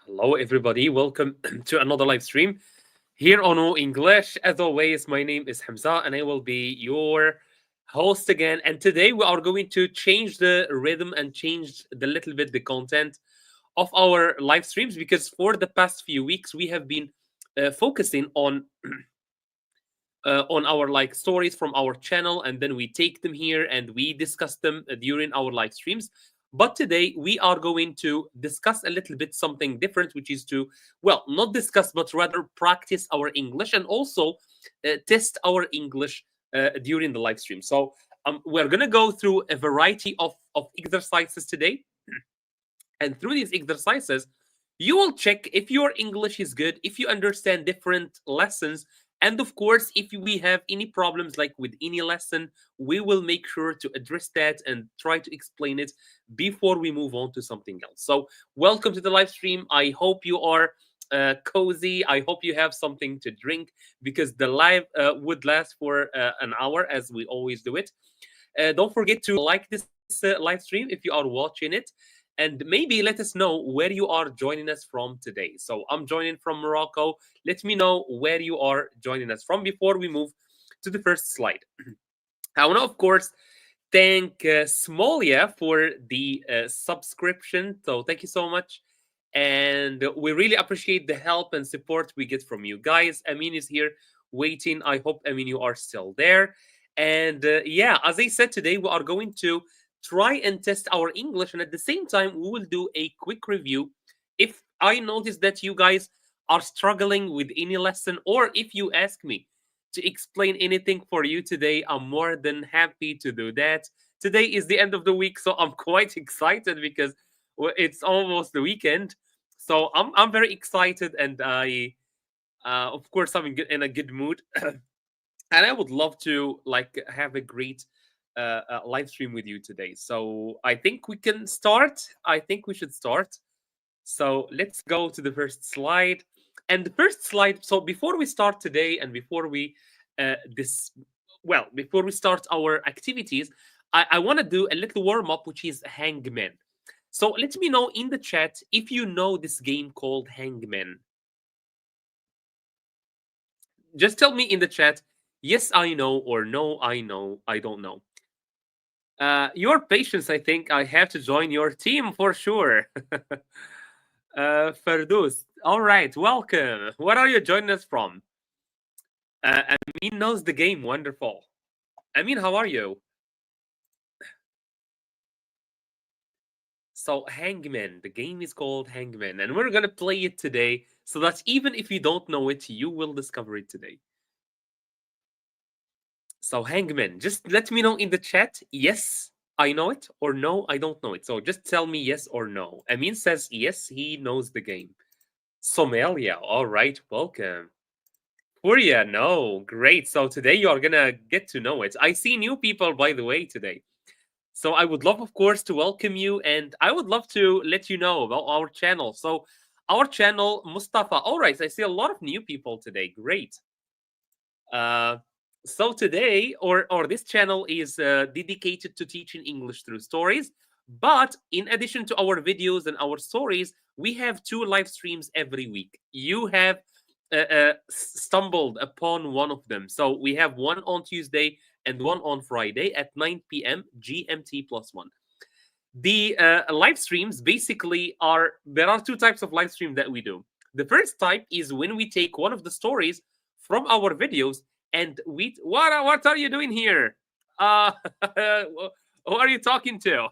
Hello, everybody. Welcome to another live stream here on English. As always, my name is Hamza and I will be your host again. And today we are going to change the rhythm and change the little bit the content of our live streams because for the past few weeks we have been focusing on our like stories from our channel, and then we take them here and we discuss them during our live streams. But today we are going to discuss a little bit something different, which is to, well, not discuss but rather practice our English and also test our English during the live stream. So we're going to go through a variety of exercises today, and through these exercises, you will check if your English is good, if you understand different lessons. And of course, if we have any problems like with any lesson, we will make sure to address that and try to explain it before we move on to something else. So, welcome to the live stream. I hope you are cozy. I hope you have something to drink because the live would last for an hour as we always do it. Don't forget to like this live stream if you are watching it. And maybe let us know where you are joining us from today. So I'm joining from Morocco. Let me know where you are joining us from before we move to the first slide. I want to, of course, thank Smolia for the subscription. So thank you so much. And we really appreciate the help and support we get from you guys. Amin is here waiting. I hope, Amin, you are still there. And yeah, as I said, today we are going to try and test our English. And at the same time, we will do a quick review. If I notice that you guys are struggling with any lesson, or if you ask me to explain anything for you today, I'm more than happy to do that. Today is the end of the week, so I'm quite excited because it's almost the weekend. So I'm very excited, and I, of course, I'm in a good mood, and I would love to like have a great live stream with you today. So I think we can start. I think we should start. So let's go to the first slide. And the first slide. So before we start today, and before we this, well, before we start our activities, I want to do a little warm up, which is Hangman. So let me know in the chat if you know this game called Hangman. Just tell me in the chat, yes, I know, or no, I know, I don't know. Your patience, I think I have to join your team for sure. Ferdous, all right, welcome. Where are you joining us from? Amin knows the game, wonderful. Amin, how are you? So, Hangman, the game is called Hangman, and we're gonna play it today so that even if you don't know it, you will discover it today. So, Hangman, just let me know in the chat, yes, I know it, or no, I don't know it. So, just tell me yes or no. Amin says yes, he knows the game. Somalia, all right, welcome. Korea, no, great. So, today you are gonna get to know it. I see new people, by the way, today. So I would love, of course, to welcome you, and I would love to let you know about our channel. So our channel, Mustafa. All right, I see a lot of new people today. Great. Uh, so today, or this channel is dedicated to teaching English through stories. But in addition to our videos and our stories, we have two live streams every week. You have stumbled upon one of them. So we have one on Tuesday and one on Friday at 9 p.m. GMT plus one. The live streams basically are, there are two types of live stream that we do. The first type is when we take one of the stories from our videos and we, what are you doing here? Who are you talking to?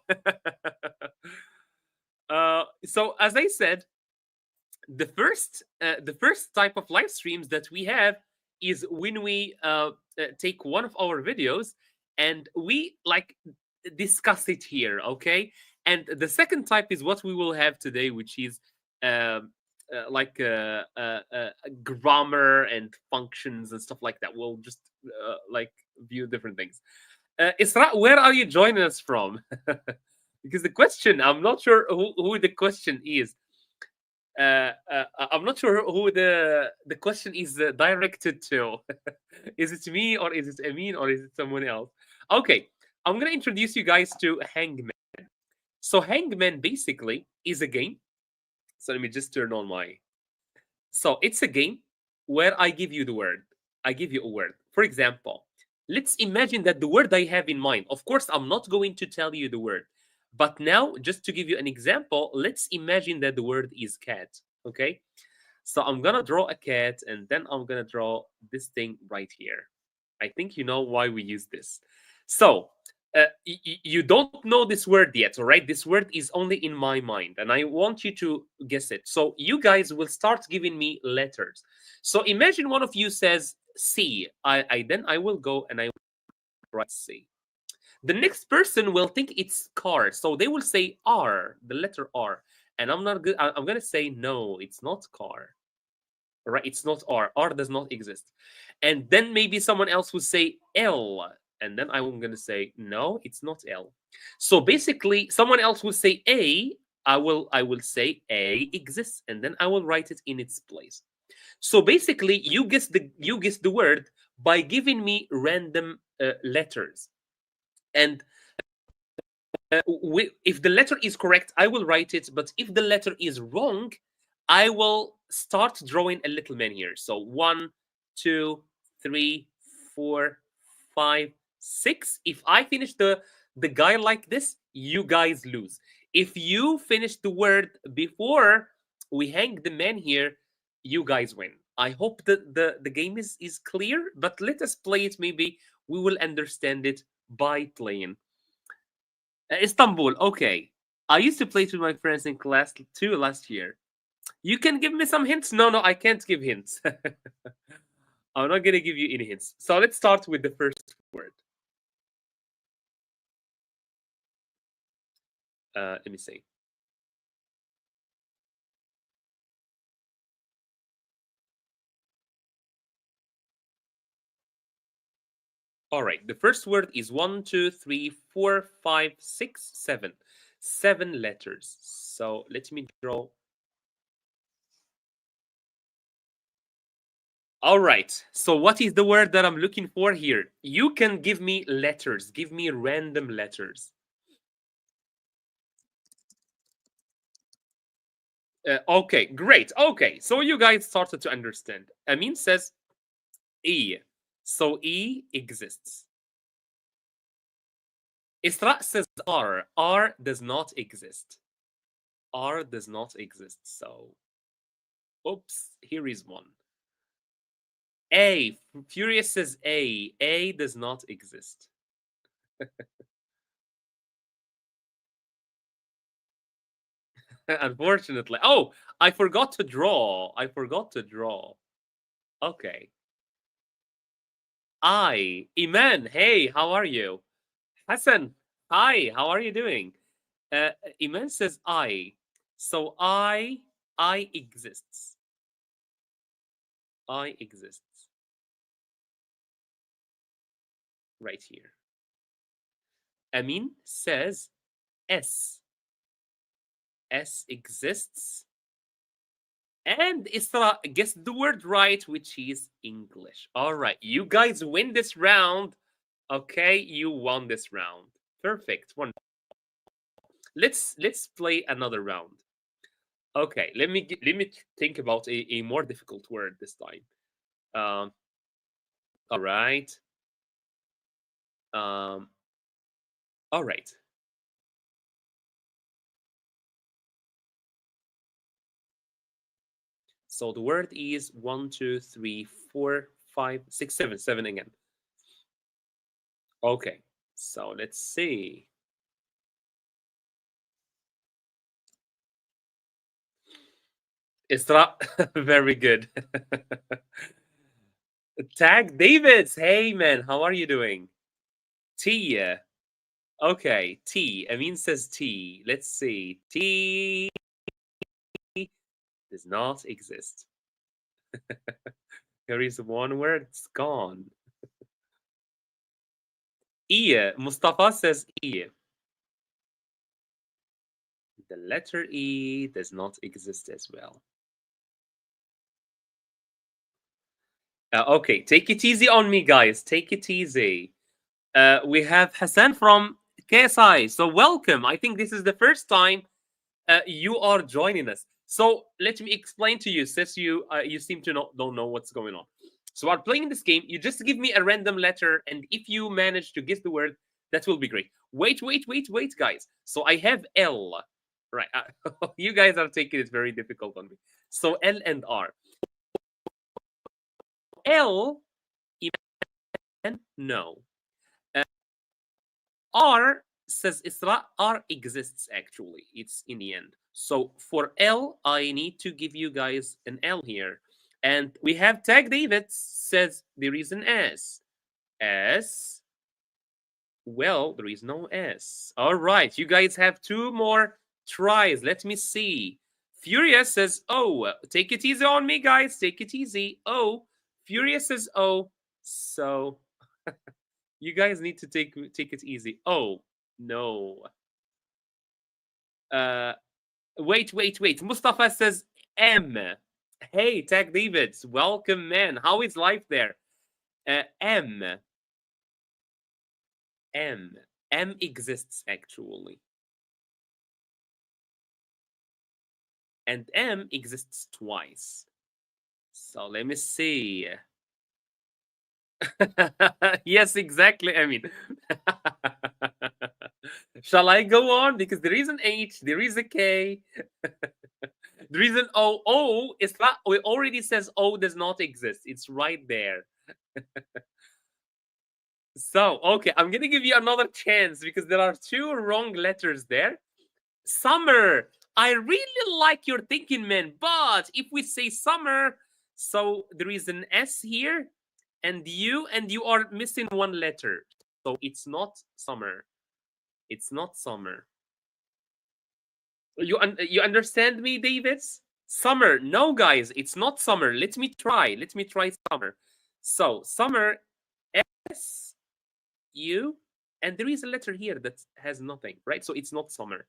So as I said, the first type of live streams that we have is when we take one of our videos and we like discuss it here, okay? And the second type is what we will have today, which is uh, like grammar and functions and stuff like that. We'll just like view different things. Isra, where are you joining us from? Because the question, I'm not sure who the question is. I'm not sure who the question is directed to. Is it me, or is it Amin, or is it someone else? Okay, I'm gonna introduce you guys to Hangman. So Hangman basically is a game. So let me just turn on my. So it's a game where I give you the word. I give you a word. For example, let's imagine that the word I have in mind. Of course, I'm not going to tell you the word. But now, just to give you an example, let's imagine that the word is cat. Okay. So I'm gonna draw a cat and then I'm gonna draw this thing right here. I think you know why we use this. So you don't know this word yet, all right? This word is only in my mind and I want you to guess it. So you guys will start giving me letters. So imagine one of you says C. I will go and I write C. The next person will think it's car, so they will say R, the letter R, and I'm not good. I'm gonna say no, it's not car, right? It's not R. R does not exist. And then maybe someone else will say L, and then I'm gonna say no, it's not L. So basically, someone else will say A. I will say A exists, and then I will write it in its place. So basically, you guess the word by giving me random letters. And if the letter is correct, I will write it. But if the letter is wrong, I will start drawing a little man here. So 1, 2, 3, 4, 5, 6. If I finish the guy like this, you guys lose. If you finish the word before we hang the man here, you guys win. I hope that the game is clear, but let us play it. Maybe we will understand it by playing. Istanbul. Okay. I used to play it with my friends in class too last year. You can give me some hints? No, I can't give hints. I'm not going to give you any hints. So let's start with the first word. Let me see. All right. The first word is 1, 2, 3, 4, 5, 6, 7. 7 letters. So let me draw. All right. So what is the word that I'm looking for here? You can give me letters. Give me random letters. Okay, great. Okay, so you guys started to understand. Amin says E. So E exists. Isra says R. R does not exist. R does not exist. So, oops, here is one. A. Furious says A. A does not exist. Unfortunately. Oh, I forgot to draw. I forgot to draw. Okay. I. Iman. Hey, how are you? Hassan. Hi, how are you doing? Uh, Iman says I. So I exists. I exists. Right here. Amin says S. S exists. And Isra guessed the word right, which is English. All right, you guys win this round. Okay, you won this round. Perfect. Wonderful. Let's play another round. Okay, let me think about a more difficult word this time. Um, all right. Um, all right. So the word is 1, 2, 3, 4, 5, 6, 7. 7 again. Okay. So let's see. Isra, very good. Tag Davids. Hey man, how are you doing? T. Okay, T. Amin says T. Let's see. T does not exist. There is one word, it's gone. E. Mustafa says E. The letter E does not exist as well. Okay, take it easy on me, guys. Take it easy. We have Hassan from KSI. So welcome. I think this is the first time you are joining us. So let me explain to you, since you seem to don't know what's going on. So while playing this game, you just give me a random letter, and if you manage to guess the word, that will be great. Wait, guys. So I have L, right? You guys are taking it very difficult on me. So L and R. L, no. R says Isra, R exists actually. It's in the end. So for L, I need to give you guys an L here. And we have Tag David says there is an S. S. Well, there is no S. All right, you guys have 2 more tries. Let me see. Furious says O. Take it easy on me, guys. Take it easy. O. Furious says O. So you guys need to take it easy. Oh, no. Wait. Mustafa says M. Hey, Tag Davids, welcome, man. How is life there? M. M exists actually. And M exists twice. So let me see. Yes, exactly. I mean, shall I go on? Because there is an H, there is a K, there is an O. O is not, we already says O does not exist. It's right there. So, okay, I'm gonna give you another chance because there are 2 wrong letters there. Summer. I really like your thinking, man. But if we say summer, so there is an S here, and you are missing 1 letter. So it's not summer. It's not summer. You understand me, Davids? Summer. No, guys, it's not summer. Let me try. Let me try summer. So summer, S, U, and there is a letter here that has nothing, right? So it's not summer.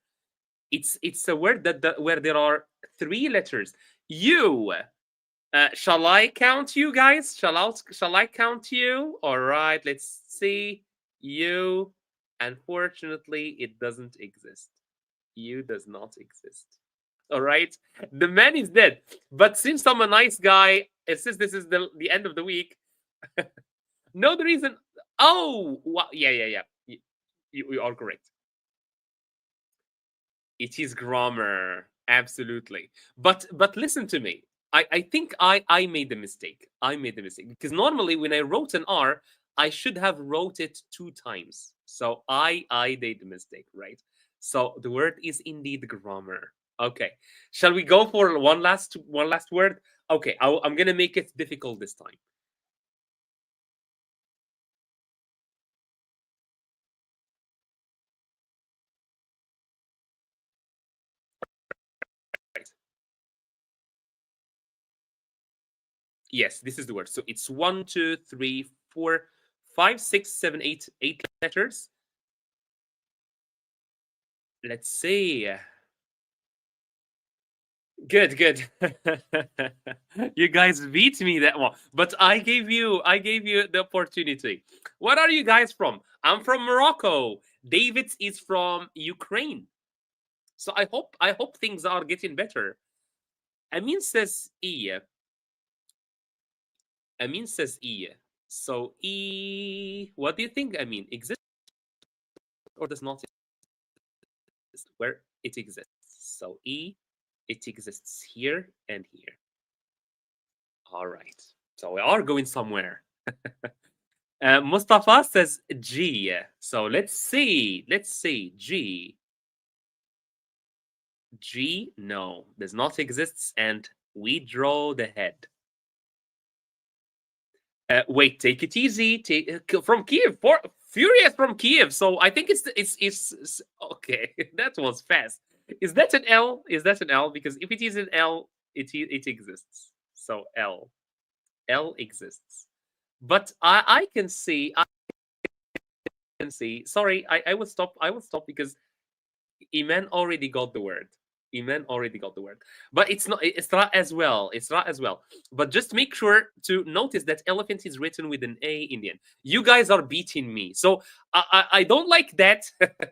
It's a word that where there are 3 letters. You. Shall I count you guys? Shall I count you? All right, let's see. You. Unfortunately, it doesn't exist. You does not exist. All right, the man is dead. But since I'm a nice guy, and since this is the end of the week, no, the reason. Oh, yeah. You are correct. It is grammar, absolutely. But listen to me. I think I made the mistake. I made the mistake because normally when I wrote an R, I should have wrote it 2 times. So I made the mistake, right? So the word is indeed grammar. Okay. Shall we go for one last word? Okay, I'm gonna make it difficult this time. Right. Yes, this is the word. So it's 1, 2, 3, 4, 5, 6, 7, 8 letters. Let's see. Good. You guys beat me that one, but I gave you the opportunity. What are you guys from? I'm from Morocco. David is from Ukraine. So I hope things are getting better. Amin says E. Amin says E. So E. What do you think? I mean, exists or does not exist? Where it exists. So E. It exists here and here. All right. So we are going somewhere. Mustafa says G. So let's see. G. G, no, does not exist, and we draw the head. Wait, take it easy. From Kiev, Furious from Kiev. So I think it's okay. That was fast. Is that an L? Is that an L? Because if it is an L, it exists. So L exists. But I can see. Sorry, I will stop. Because Iman already got the word. But it's not as well. But just make sure to notice that elephant is written with an A in the end. You guys are beating me. So I don't like that.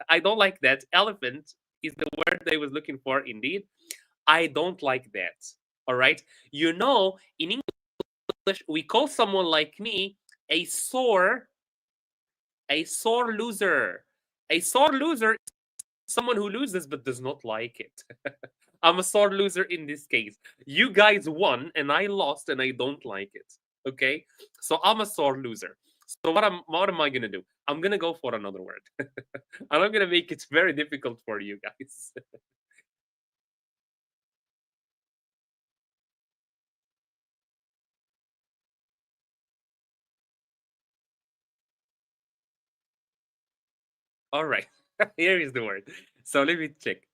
I don't like that. Elephant is the word I was looking for indeed. I don't like that. All right. You know, in English, we call someone like me a sore loser. A sore loser is someone who loses but does not like it. I'm a sore loser in this case. You guys won and I lost and I don't like it. Okay? So I'm a sore loser. So what am I gonna do? I'm gonna go for another word. And I'm gonna make it very difficult for you guys. All right. Here is the word. So let me check.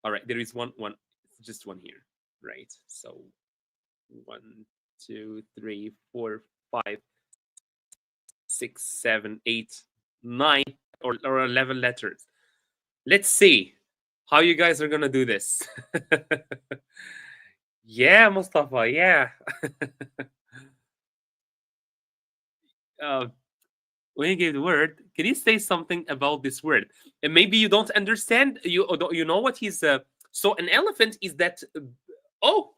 All right, there is one, just one here, right? So 1, 2, 3, 4, 5, 6, 7, 8, 9, or 11 letters. Let's see how you guys are gonna do this. Yeah, Mustafa. Yeah. uh, when you gave the word, can you say something about this word? And maybe you don't understand. You know what he's. So an elephant is that. Oh,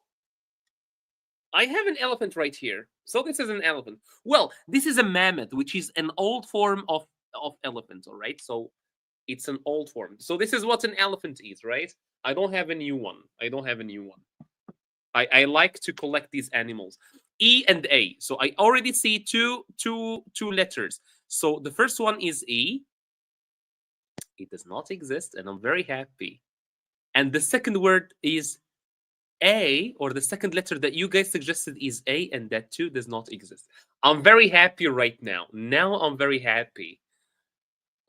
I have an elephant right here. So this is an elephant. Well, this is a mammoth, which is an old form of elephant. All right. So it's an old form. So this is what an elephant is, right? I don't have a new one. I don't have a new one. I like to collect these animals. E and A. So I already see two letters. So the first one is E. It does not exist, and I'm very happy. And the second word is A, or the second letter that you guys suggested is A, and that too does not exist. I'm very happy right now. Now I'm very happy.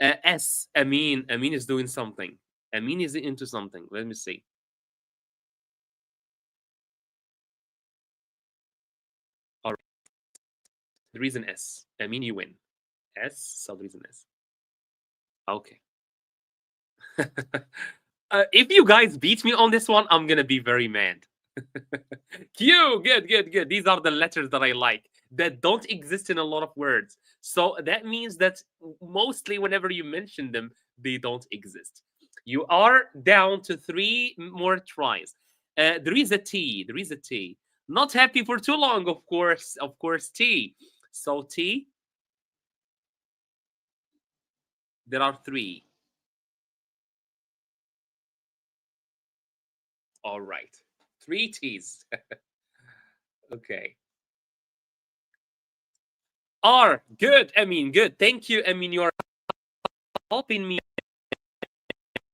S. Amin. Amin is doing something. Amin is into something. Let me see. All right. There is an S. Amin, you win. S. So there is an S. Okay. If you guys beat me on this one, I'm gonna be very mad. Q, good, good, good. These are the letters that I like that don't exist in a lot of words. So that means that mostly whenever you mention them, they don't exist. You are down to 3 more tries. There is a T. There is a T. Not happy for too long, of course. Of course, T. So T. There are 3. All right. 3 T's. Okay. R. Good. I mean, good. Thank you. I mean, you're helping me,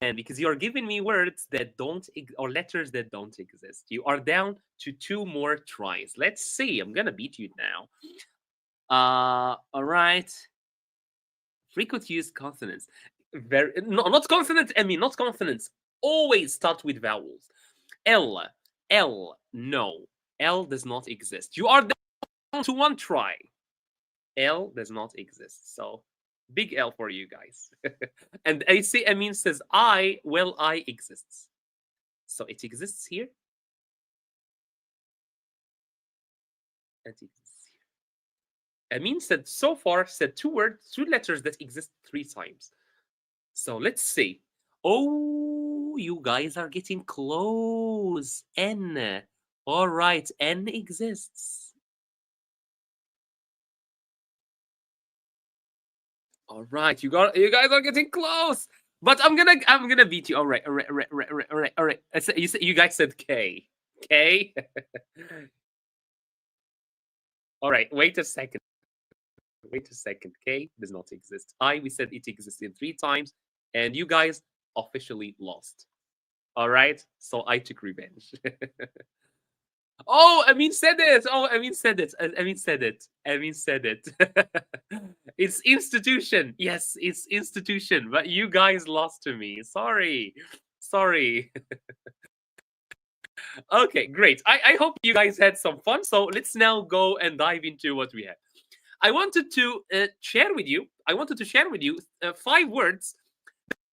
and because you're giving me words that don't or letters that don't exist. You are down to 2 more tries. Let's see. I'm gonna beat you now. All right. Frequent use consonants. Very no, not consonants. I mean, not consonants. Always start with vowels. L. L. No. L does not exist. You are down to 1 try. L does not exist. So big L for you guys. And I see Amin says I, well, I exists. So it exists here. And it exists here. Amin said so far said 2 letters that exist 3 times. So let's see. Oh, you guys are getting close. N. All right, N exists. All right, you guys are getting close. But I'm gonna beat you. All right, all right, all right, all right, all right, all right. All right. You guys said K. K. All right, wait a second. Wait a second. K does not exist. We said it existed 3 times, and you guys officially lost. All right, so I took revenge. Oh, Amin said it. Oh, Amin said it. Amin said it. Amin said it. It's institution. Yes, it's institution. But you guys lost to me. Sorry. Sorry. Okay, great. I hope you guys had some fun. So let's now go and dive into what we have. I wanted to share with you. I wanted to share with you 5 words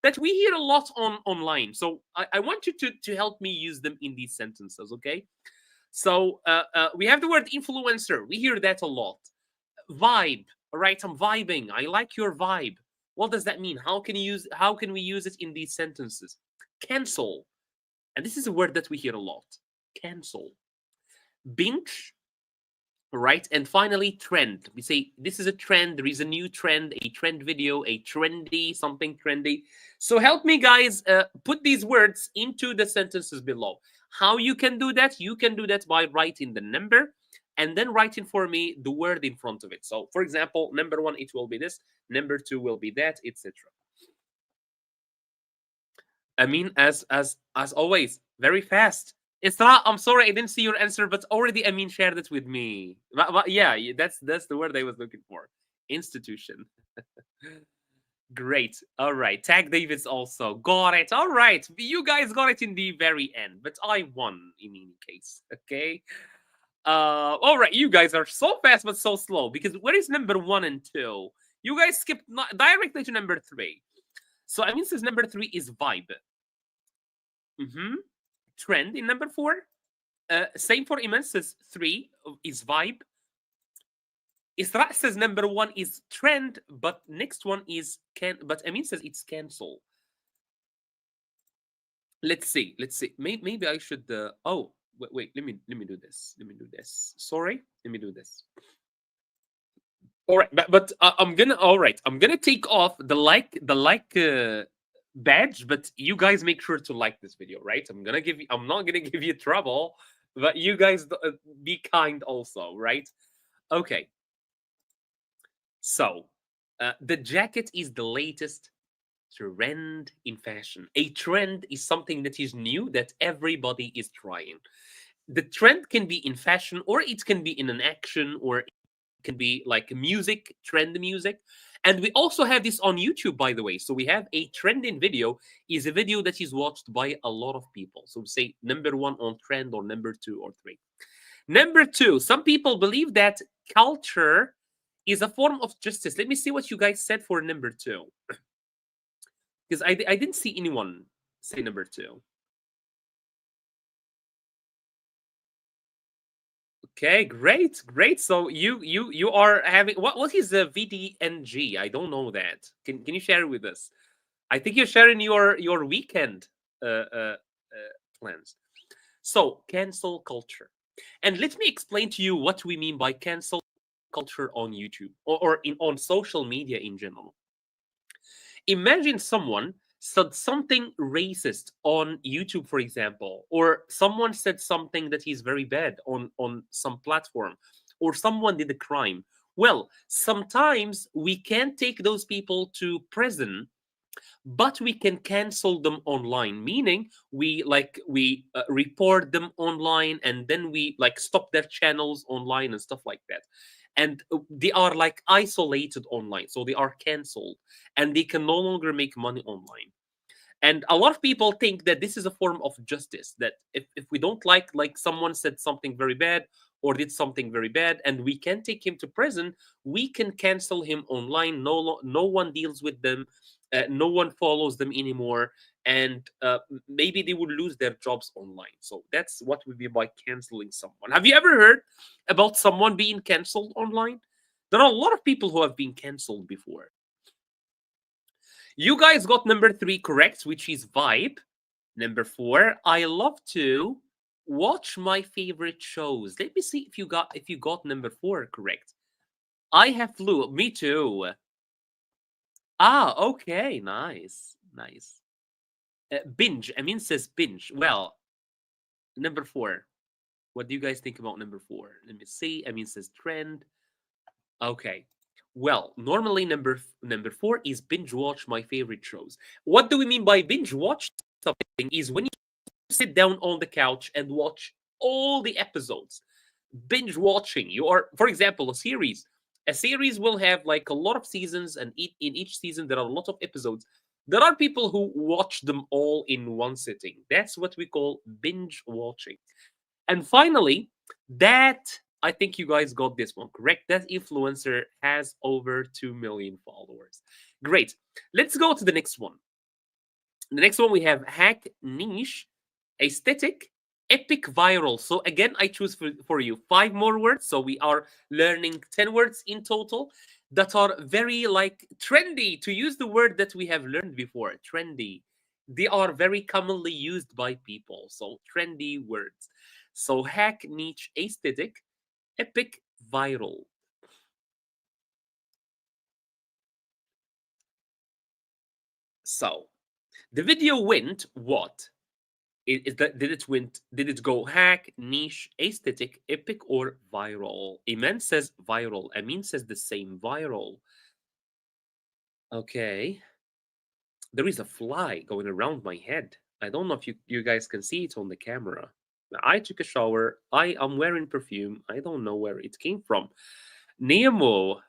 that we hear a lot online. So I want you to help me use them in these sentences. Okay. So we have the word influencer. We hear that a lot. Vibe, right? I'm vibing. I like your vibe. What does that mean? How can we use it in these sentences? Cancel. And this is a word that we hear a lot. Cancel. Binge, right? And finally, trend. We say this is a trend. There is a new trend, a trend video, a trendy, something trendy. So help me, guys, put these words into the sentences below. How you can do that? You can do that by writing the number and then writing for me the word in front of it. So, for example, number one, it will be this. Number two will be that, etc. I mean, as always, very fast. Isra, I'm sorry I didn't see your answer, but already Amin shared it with me. Yeah, that's the word I was looking for. Institution. Great. All right. Tag Davis also. Got it. All right. You guys got it in the very end, but I won in any case. Okay. All right. You guys are so fast but so slow because where is number one and two? You guys skipped directly to number three. So I mean, says number three is vibe. Mm-hmm. Trend in number four. Same for Iman says three is vibe. Isra says number one is trend, but next one is but Amin says it's cancel. Let's see. Let's see. Maybe I should. Oh, wait. Let me do this. Let me do this. Sorry. Let me do this. All right, but I'm gonna. All right, I'm gonna take off the like badge, but you guys make sure to like this video, right? I'm not gonna give you trouble, but you guys be kind also, right? Okay. So, the jacket is the latest trend in fashion. A trend is something that is new that everybody is trying. The trend can be in fashion, or it can be in an action, or it can be like music, trend music. And we also have this on YouTube, by the way. So we have a trending video is a video that is watched by a lot of people. So say number one on trend or number two or three. Number two, some people believe that culture is a form of justice. Let me see what you guys said for number two. Because I didn't see anyone say number two. Okay, great, great. So you are having what is the VDNG? I don't know that. Can you share it with us? I think you're sharing your weekend plans. So cancel culture, and let me explain to you what we mean by cancel culture on YouTube or on social media in general. Imagine someone said something racist on YouTube, for example, or someone said something that is very bad on some platform, or someone did a crime. Well, sometimes we can't take those people to prison, but we can cancel them online, meaning we report them online, and then we like stop their channels online and stuff like that. And they are like isolated online, so they are canceled and they can no longer make money online. And a lot of people think that this is a form of justice, that if we don't like someone said something very bad or did something very bad and we can take him to prison, we can cancel him online. No one deals with them, no one follows them anymore, and maybe they would lose their jobs online. So that's what we mean by canceling someone. Have you ever heard about someone being canceled online? There are a lot of people who have been canceled before. You guys got number three correct, which is vibe. Number four, I love to watch my favorite shows. Let me see if you got number four correct. I have flu. Me too. Ah, okay, nice, nice. Binge. Amin says binge. Well, number four. What do you guys think about number four? Let me see. Amin says trend. Okay. Well, normally number four is binge watch my favorite shows. What do we mean by binge watch something? Is when you sit down on the couch and watch all the episodes. Binge watching. You are, for example, a series. A series will have like a lot of seasons, and in each season there are a lot of episodes. There are people who watch them all in one sitting. That's what we call binge watching. And finally, that I think you guys got this one correct. That influencer has over 2 million followers. Great. Let's go to the next one. The next one we have hack niche, aesthetic, epic viral. So again, I choose for you 5 more words. So we are learning 10 words in total that are very like trendy, to use the word that we have learned before, trendy. They are very commonly used by people. So trendy words. So hack, niche, aesthetic, epic, viral. So the video went what? Did it go hack, niche, aesthetic, epic, or viral? Iman says viral. Amin says the same, viral. Okay. There is a fly going around my head. I don't know if you guys can see it on the camera. I took a shower. I am wearing perfume. I don't know where it came from. Nemo,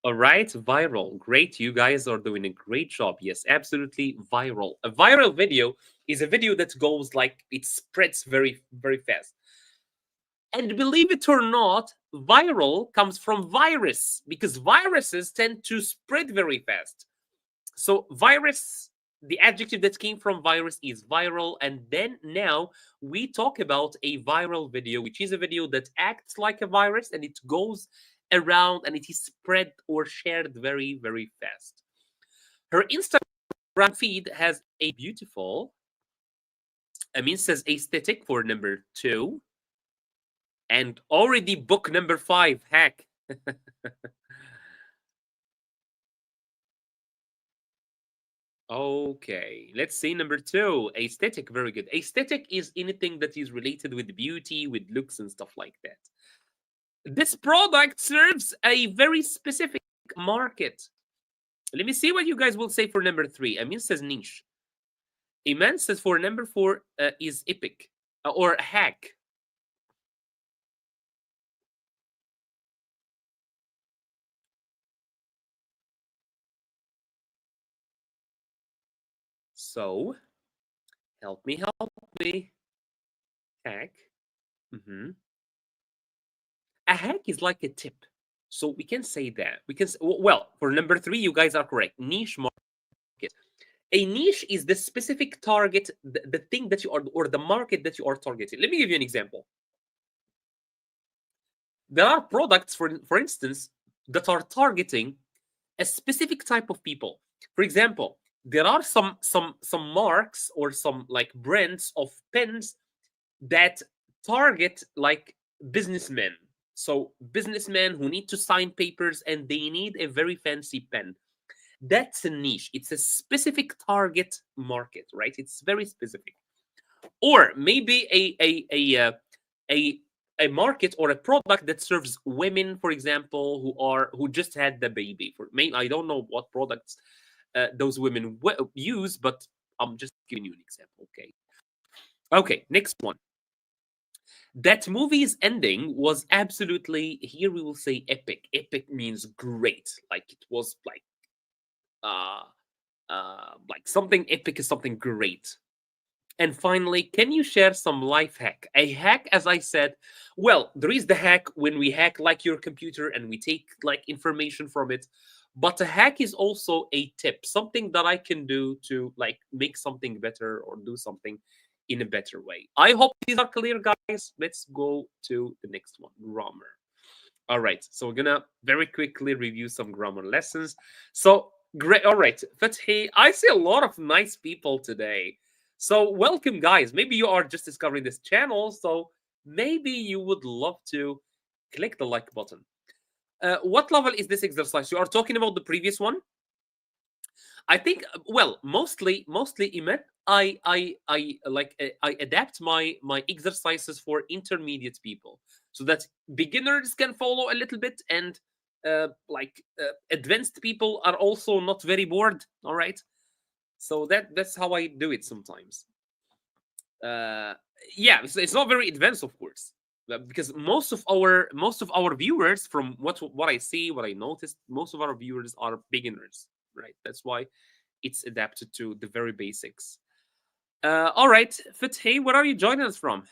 all right, viral. Great. You guys are doing a great job. Yes, absolutely viral. A viral video is a video that goes like it spreads very, very fast. And believe it or not, viral comes from virus because viruses tend to spread very fast. So, virus, the adjective that came from virus is viral. And then now we talk about a viral video, which is a video that acts like a virus and it goes around and it is spread or shared very, very fast. Her Instagram feed has a beautiful, Amin says aesthetic for number 2, and already book number 5, hack. Okay, let's see number 2, aesthetic. Very good. Aesthetic is anything that is related with beauty, with looks and stuff like that. This product serves a very specific market. Let me see what you guys will say for number 3. Amin says niche. Iman says for number 4 is epic or hack. So, help me. Hack. A hack is like a tip. So we can say that. We can well, for number 3, you guys are correct. Niche market. A niche is the specific target, the thing that you are, or the market that you are targeting. Let me give you an example. There are products, for instance, that are targeting a specific type of people. For example, there are some marks or some like brands of pens that target like businessmen. So businessmen who need to sign papers and they need a very fancy pen. That's a niche. It's a specific target market, right? It's very specific. Or maybe a market or a product that serves women, for example, who just had the baby. For maybe I don't know what products those women use, but I'm just giving you an example. Okay, next one. That movie's ending was absolutely, here we will say epic. Epic means great. Like it was like something epic is something great. And finally, can you share some life hack? A hack, as I said, well, there is the hack when we hack like your computer and we take like information from it. But a hack is also a tip, something that I can do to like make something better or do something in a better way. I hope these are clear, guys. Let's go to the next one, grammar. All right, so we're gonna very quickly review some grammar lessons. So great. All right, Fathi, I see a lot of nice people today. So welcome, guys. Maybe you are just discovering this channel, so maybe you would love to click the like button. What level is this exercise? You are talking about the previous one? I think, well, mostly, Iman, I adapt my exercises for intermediate people so that beginners can follow a little bit and advanced people are also not very bored. All right, so that's how I do it sometimes. Yeah, it's not very advanced, of course, because most of our viewers, from what I see, what I noticed, most of our viewers are beginners, right? That's why it's adapted to the very basics. All right, Fathi, where are you joining us from?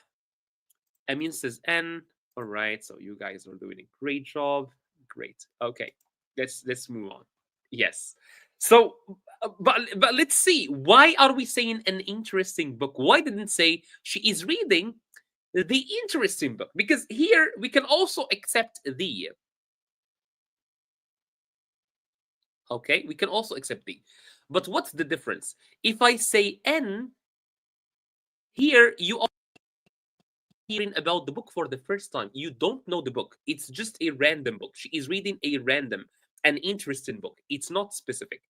Amin says N. All right, so you guys are doing a great job. Great. Okay, let's move on. Yes. So, but let's see. Why are we saying an interesting book? Why didn't say she is reading The interesting book, because here we can also accept the. Okay, we can also accept the. But what's the difference? If I say N, here you are hearing about the book for the first time. You don't know the book. It's just a random book. She is reading a random, an interesting book. It's not specific.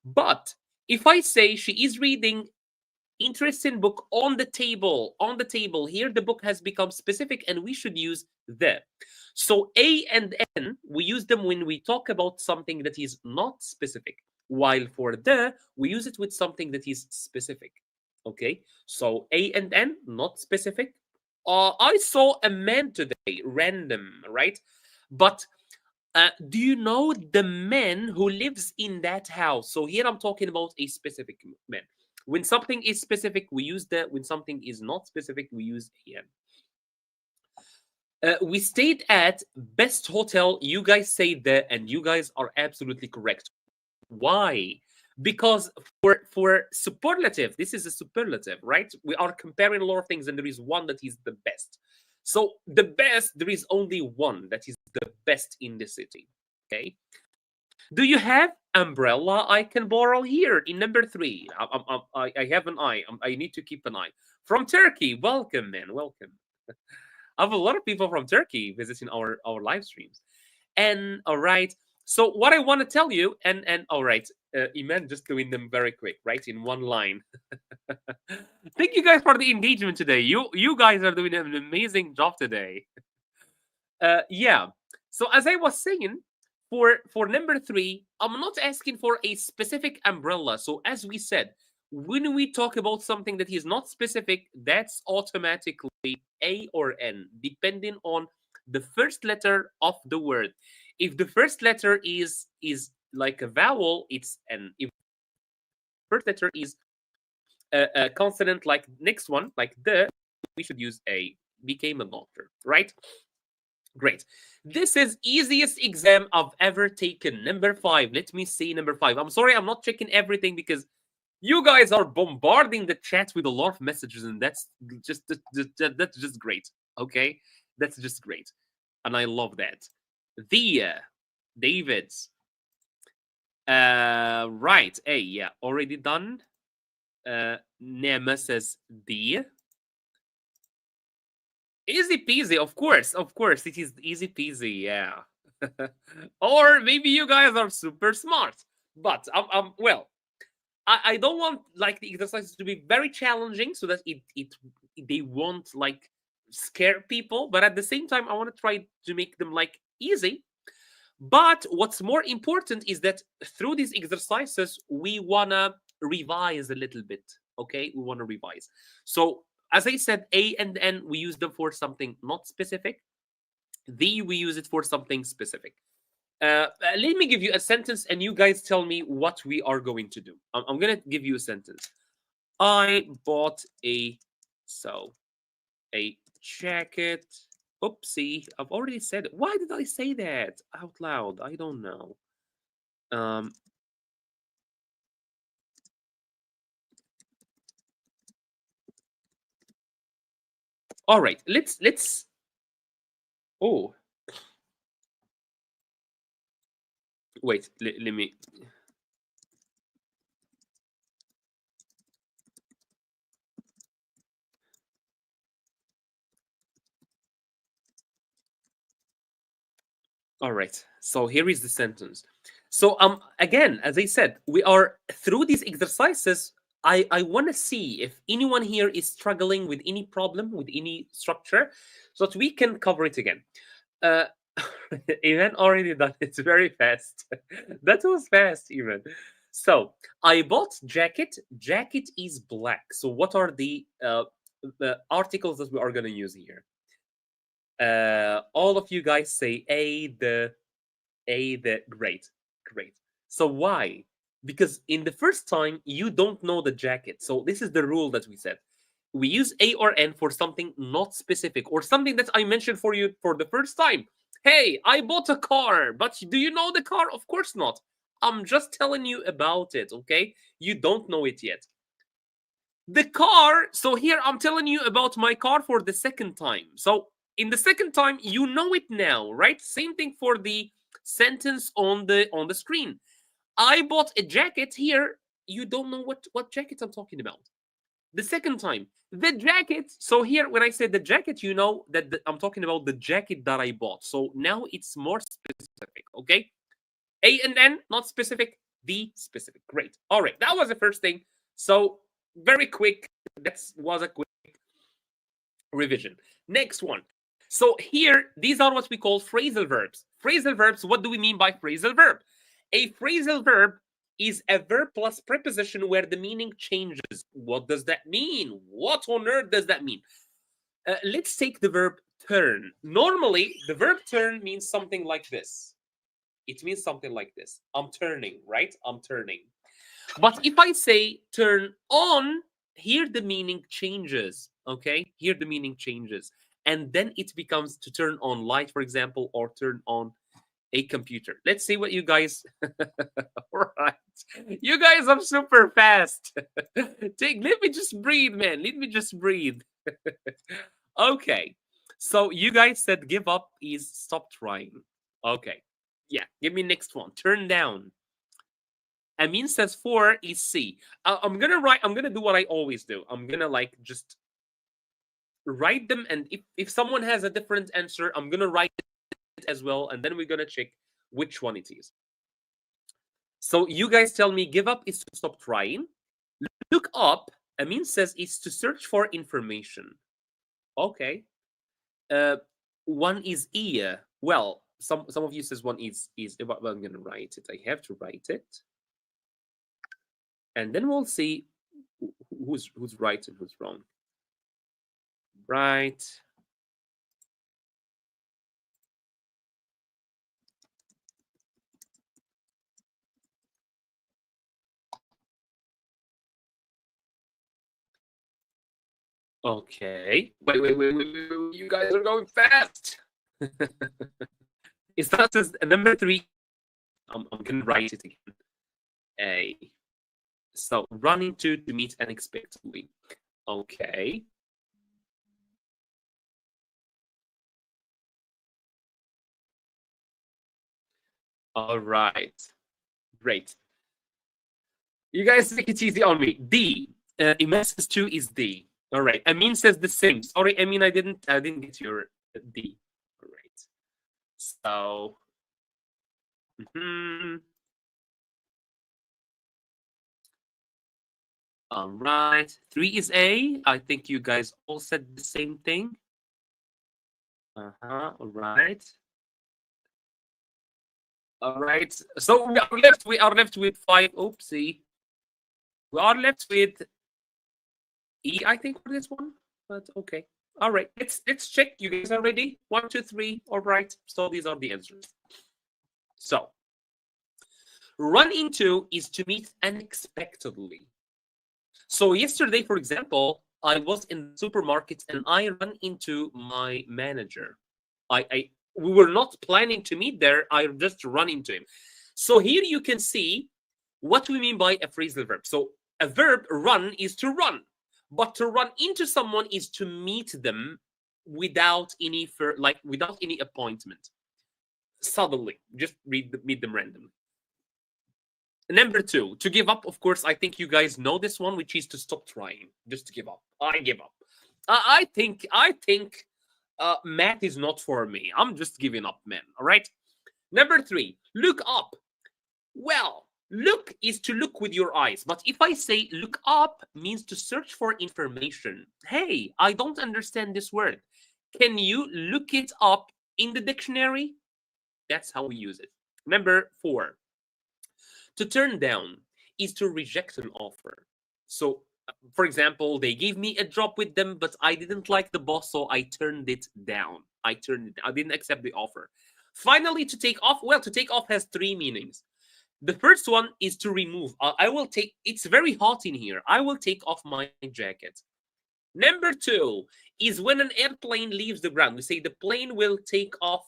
But if I say she is reading interesting book on the table, here the book has become specific and we should use the. So A and N, we use them when we talk about something that is not specific, while for the, we use it with something that is specific. Okay, so A and N, not specific. I saw a man today, random, right? But do you know the man who lives in that house? So here I'm talking about a specific man. When something is specific, we use the. When something is not specific, we use an. We stayed at best hotel. You guys say the, and you guys are absolutely correct. Why? Because for superlative, this is a superlative, right? We are comparing a lot of things, and there is one that is the best. So the best, there is only one that is the best in the city. Okay. Do you have umbrella I can borrow here in number 3? I have an eye. I need to keep an eye. From Turkey, welcome, man, welcome. I have a lot of people from Turkey visiting our live streams. And all right, so what I want to tell you, and all right, Iman, just doing them very quick, right, in one line. Thank you guys for the engagement today. You guys are doing an amazing job today. Yeah. So as I was saying, for number 3, I'm not asking for a specific umbrella. So as we said, when we talk about something that is not specific, that's automatically A or N, depending on the first letter of the word. If the first letter is like a vowel, it's N. If the first letter is a consonant like next one, like the, we should use A. Became a doctor, right? Great. This is easiest exam I've ever taken. Number 5. Let me see number 5. I'm sorry, I'm not checking everything because you guys are bombarding the chat with a lot of messages, and that's just great. Okay, that's just great, and I love that. The David's. Right. A, yeah, already done. Nema says the. Easy peasy, of course, it is easy peasy, yeah. Or maybe you guys are super smart, but well, I don't want like the exercises to be very challenging so that it they won't like scare people, but at the same time I want to try to make them like easy. But what's more important is that through these exercises we wanna revise a little bit. Okay, we want to revise. So as I said, A and N, we use them for something not specific. The, we use it for something specific. Let me give you a sentence and you guys tell me what we are going to do. I'm going to give you a sentence. I bought a jacket. Oopsie, I've already said it. Why did I say that out loud? I don't know. All right, let's. Oh, wait. Let me. All right. So here is the sentence. So again, as I said, we are through these exercises. I want to see if anyone here is struggling with any problem with any structure, so that we can cover it again. Even already done it very fast. That was fast, even. So I bought jacket. Jacket is black. So what are the articles that we are going to use here? All of you guys say the great. So why? Because in the first time you don't know the jacket. So this is the rule that we said. We use A or N for something not specific or something that I mentioned for you for the first time. Hey, I bought a car, but do you know the car? Of course not. I'm just telling you about it, okay? You don't know it yet. The car, so here I'm telling you about my car for the second time. So in the second time, you know it now, right? Same thing for the sentence on the screen. I bought a jacket. Here you don't know what jacket I'm talking about. The second time, the jacket. So here when I say the jacket, you know that I'm talking about the jacket that I bought. So now it's more specific, okay? A and N, not specific, the specific. Great. All right, that was the first thing. So very quick. That was a quick revision. Next one. So here, these are what we call phrasal verbs. Phrasal verbs, what do we mean by phrasal verb? A phrasal verb is a verb plus preposition where the meaning changes. What does that mean? What on earth does that mean? Let's take the verb turn. Normally, the verb turn means something like this. It means something like this. I'm turning, right? I'm turning. But if I say turn on, here the meaning changes, okay? Here the meaning changes. And then it becomes to turn on light, for example, or turn on a computer. Let's see what you guys... All right. You guys are super fast. Let me just breathe, man. Let me just breathe. Okay. So you guys said give up is stop trying. Okay. Yeah. Give me next one. Turn down. Amin says 4 is C. I'm gonna do what I always do. I'm gonna like just write them, and if someone has a different answer, I'm gonna write it as well, and then we're gonna check which one it is. So you guys tell me give up is to stop trying. Look up, Amin says, is to search for information. Okay. One is E. Well, some of you says one is well, I'm gonna write it. I have to write it. And then we'll see who's right and who's wrong. Right. Okay. Wait. You guys are going fast. It starts as number 3. I'm gonna write it again. A. So run into to meet unexpectedly. Okay. All right. Great. You guys take it easy on me. D. Iman says 2 is D. All right. Amin says the same. Sorry, Amin, I didn't get your D. All right. So. All right. 3 is A. I think you guys all said the same thing. All right. All right. So we are left with 5. Oopsie. We are left with E, I think, for this one. But okay. All right. Let's check. You guys are ready? 1, 2, 3. All right. So these are the answers. So run into is to meet unexpectedly. So yesterday, for example, I was in the supermarket and I ran into my manager. We were not planning to meet there. I just run into him. So here you can see what we mean by a phrasal verb. So a verb, run, is to run. But to run into someone is to meet them without any appointment. Suddenly, just meet them randomly. Number 2, to give up. Of course, I think you guys know this one, which is to stop trying, just to give up. I give up. I think math is not for me. I'm just giving up, man. All right. Number 3, look up. Well, look is to look with your eyes, but if I say look up means to search for information. Hey, I don't understand this word. Can you look it up in the dictionary? That's how we use it. Number 4, to turn down is to reject an offer. So, for example, they gave me a job with them, but I didn't like the boss, so I turned it down. I didn't accept the offer. Finally, to take off. Well, to take off has 3 meanings. The first one is to remove. It's very hot in here. I will take off my jacket. Number 2 is when an airplane leaves the ground. We say the plane will take off,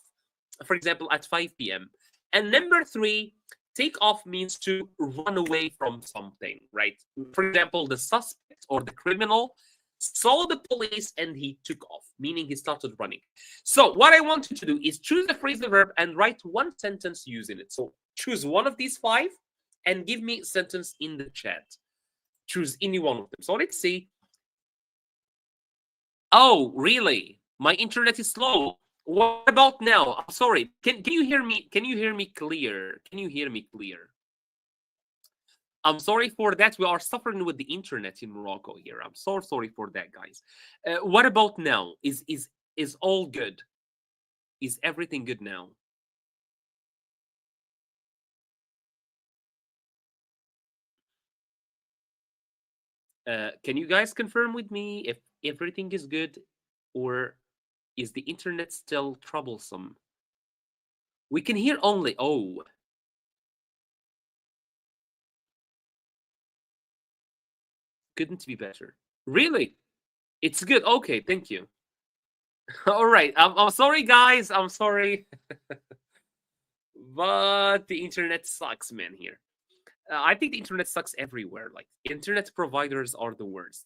for example, at 5 p.m. And number 3, take off means to run away from something, right? For example, the suspect or the criminal saw the police and he took off, meaning he started running. So what I want you to do is choose a phrasal verb and write one sentence using it. So choose one of these five and give me a sentence in the chat. Choose any one of them. So let's see. Oh, really? My internet is slow. What about now? I'm sorry. Can you hear me? Can you hear me clear? Can you hear me clear? I'm sorry for that. We are suffering with the internet in Morocco here. I'm so sorry for that, guys. What about now? Is all good? Is everything good now? Can you guys confirm with me if everything is good, or is the internet still troublesome? We can hear only. Oh, couldn't be better. Really? It's good. Okay, thank you. All right. I'm sorry, guys. I'm sorry. But the internet sucks, man, here. I think the internet sucks everywhere. Like, internet providers are the worst.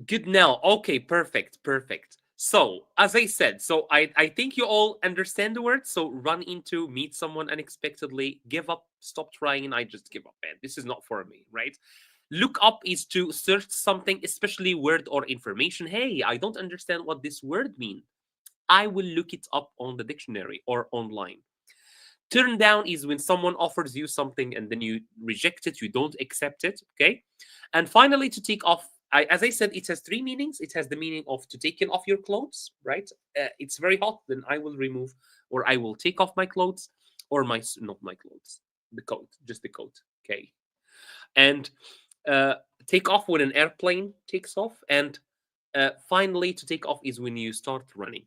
Good now. Okay, perfect, perfect. So, as I said, so I think you all understand the word. So, run into, meet someone unexpectedly, give up, stop trying, and I just give up, man. This is not for me, right? Look up is to search something, especially word or information. Hey, I don't understand what this word means. I will look it up on the dictionary or online. Turn down is when someone offers you something and then you reject it, you don't accept it. Okay. And finally, to take off, as I said, it has three meanings. It has the meaning of to take off your clothes, right? It's very hot, then I will remove or I will take off my clothes or not my clothes, the coat, just the coat. Okay. And take off when an airplane takes off. And finally, to take off is when you start running.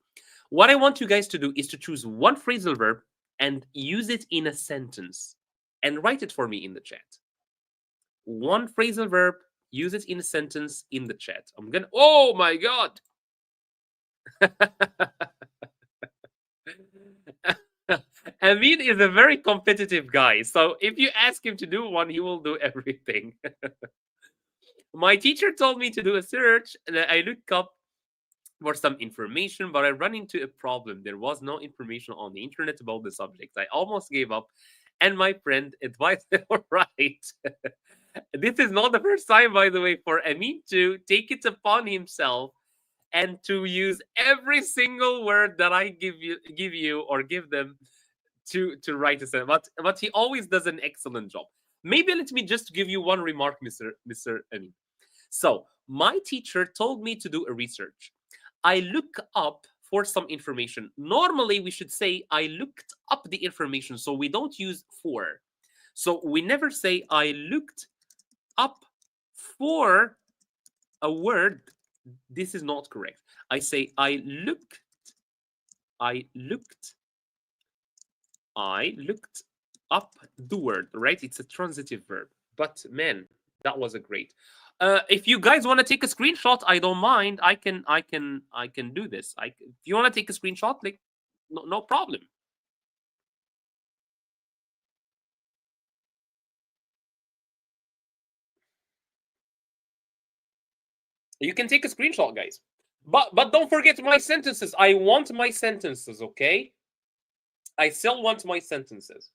What I want you guys to do is to choose one phrasal verb and use it in a sentence and write it for me in the chat. One phrasal verb, use it in a sentence in the chat. I'm gonna, oh my God. Amin is a very competitive guy. So if you ask him to do one, he will do everything. My teacher told me to do a search and I look up for some information, but I run into a problem. There was no information on the internet about the subject. I almost gave up, and my friend advised me, all right. This is not the first time, by the way, for Amin to take it upon himself and to use every single word that I give you or give them to write a sentence. But he always does an excellent job. Maybe let me just give you one remark, Mr. Amin. So my teacher told me to do a research. I look up for some information. Normally, we should say I looked up the information, so we don't use for. So we never say I looked up for a word. This is not correct. I say I looked up the word, right? It's a transitive verb. But man, that was a great. If you guys want to take a screenshot, I don't mind. I can do this. If you want to take a screenshot, like no problem. You can take a screenshot, guys. But don't forget my sentences. I want my sentences, okay? I still want my sentences.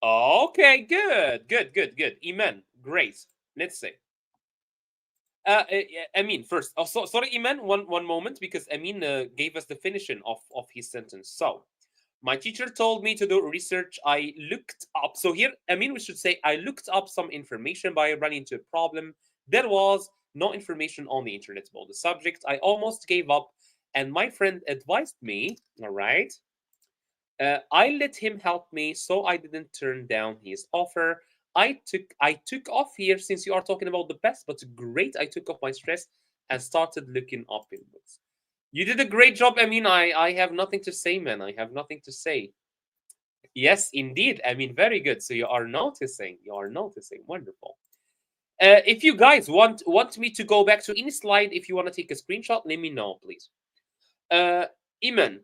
Okay, good. Iman, great. Let's see. Amin first. Oh, sorry, Iman. One moment, because Amin gave us the finishing of his sentence. So, my teacher told me to do research. I looked up. So here, Amin, we should say I looked up some information, but I ran into a problem. There was no information on the internet about the subject. I almost gave up, and my friend advised me. All right. I let him help me, so I didn't turn down his offer. I took off here, since you are talking about the best, but great. I took off my stress and started looking up in books. You did a great job. I mean, I have nothing to say, man. I have nothing to say. Yes, indeed. I mean, very good. So you are noticing. You are noticing. Wonderful. If you guys want me to go back to any slide, if you want to take a screenshot, let me know, please. Iman,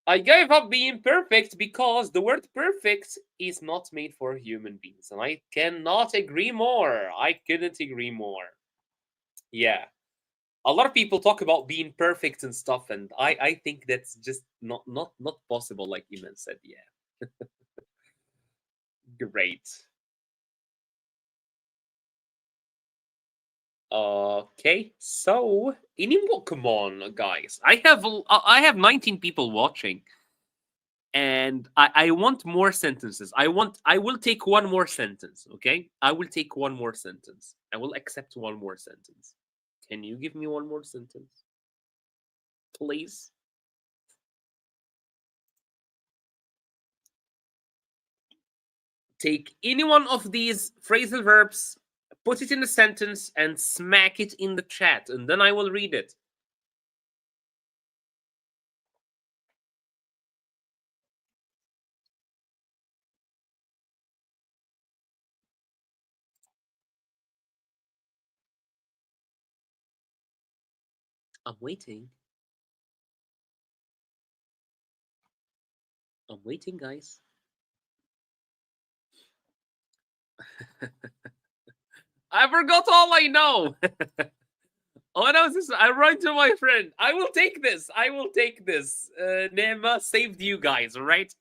I gave up being perfect because the word perfect is not made for human beings. And I cannot agree more. I couldn't agree more. Yeah. A lot of people talk about being perfect and stuff, and I think that's just not possible, like Iman said. Yeah. Great. Okay, so anymore, come on, guys. I have 19 people watching, and I want more sentences. I will take one more sentence. Okay, I will take one more sentence. I will accept one more sentence. Can you give me one more sentence, please? Take any one of these phrasal verbs, put it in a sentence, and smack it in the chat, and then I will read it. I'm waiting. I'm waiting, guys. I forgot all I know. Oh no, this I wrote to my friend. I will take this. I will take this. Nema saved you guys, all right?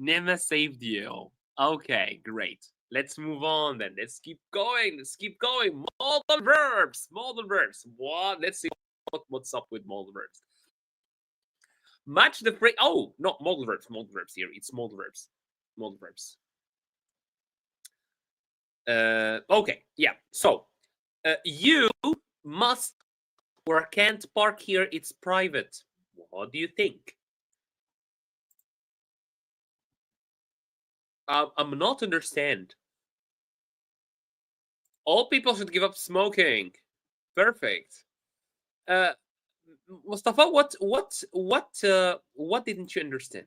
Nema saved you. Okay, great. Let's move on then. Let's keep going. Let's keep going. Modal verbs. Modal verbs. What? Let's see what's up with modal verbs. Match the phrase. Oh, not modal verbs. Modal verbs here. It's modal verbs. Modal verbs. Okay. Yeah. So, you must or can't park here. It's private. What do you think? I'm not understand. All people should give up smoking. Perfect. Uh, Mustafa, what didn't you understand?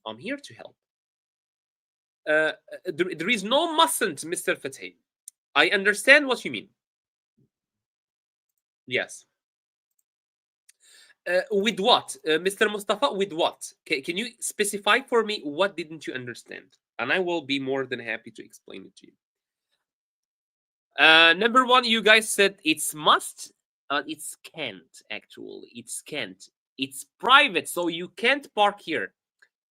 I'm here to help. There is no mustn't, Mr. Fatih. I understand what you mean. Yes. With what, Mr. Mustafa? With what? Can you specify for me what didn't you understand? And I will be more than happy to explain it to you. Number one, you guys said it's must. It's can't, actually. It's can't. It's private, so you can't park here.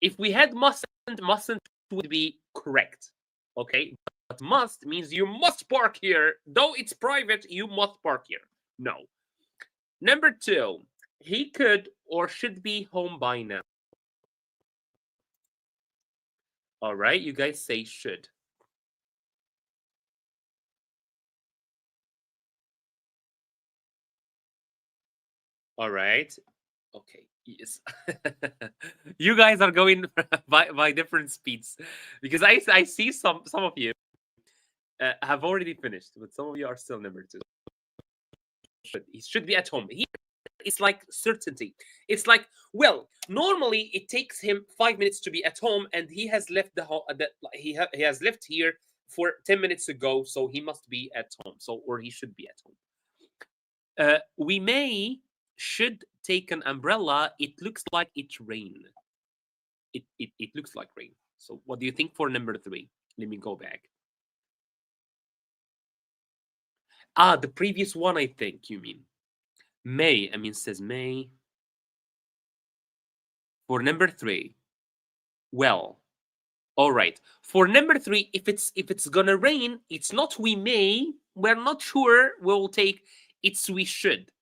If we had mustn't would be correct. Okay? But must means you must park here. Though it's private, you must park here. No. Number two, he could or should be home by now. All right, you guys say should. All right. Okay. Yes. You guys are going by different speeds because I see some of you have already finished, but some of you are still number two. He should be at home. It's like certainty. It's like, well, normally it takes him 5 minutes to be at home, and he has left he has left here for 10 minutes ago, so he must be at home. So or he should be at home. We may should take an umbrella. It looks like it's rain. It looks like rain. So what do you think for number three? Let me go back. The previous one, I think you mean. May, I mean, says May. For number three, well, all right. For number three, if it's gonna rain, it's not we may. We're not sure. We'll take it's we should.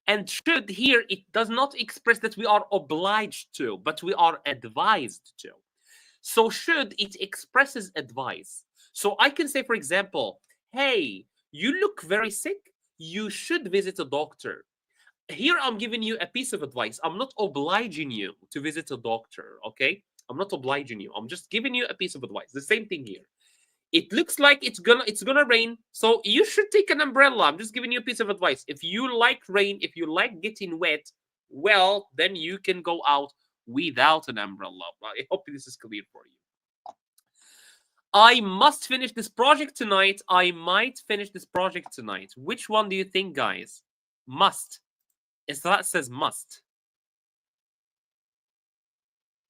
And should here, it does not express that we are obliged to, but we are advised to. So should, it expresses advice. So I can say, for example, hey, you look very sick. You should visit a doctor. Here I'm giving you a piece of advice. I'm not obliging you to visit a doctor, okay? I'm not obliging you. I'm just giving you a piece of advice. The same thing here. It looks like it's gonna rain, so you should take an umbrella. I'm just giving you a piece of advice. If you like rain, if you like getting wet, well, then you can go out without an umbrella. I hope this is clear for you. I must finish this project tonight. I might finish this project tonight. Which one do you think, guys? Must. That says must.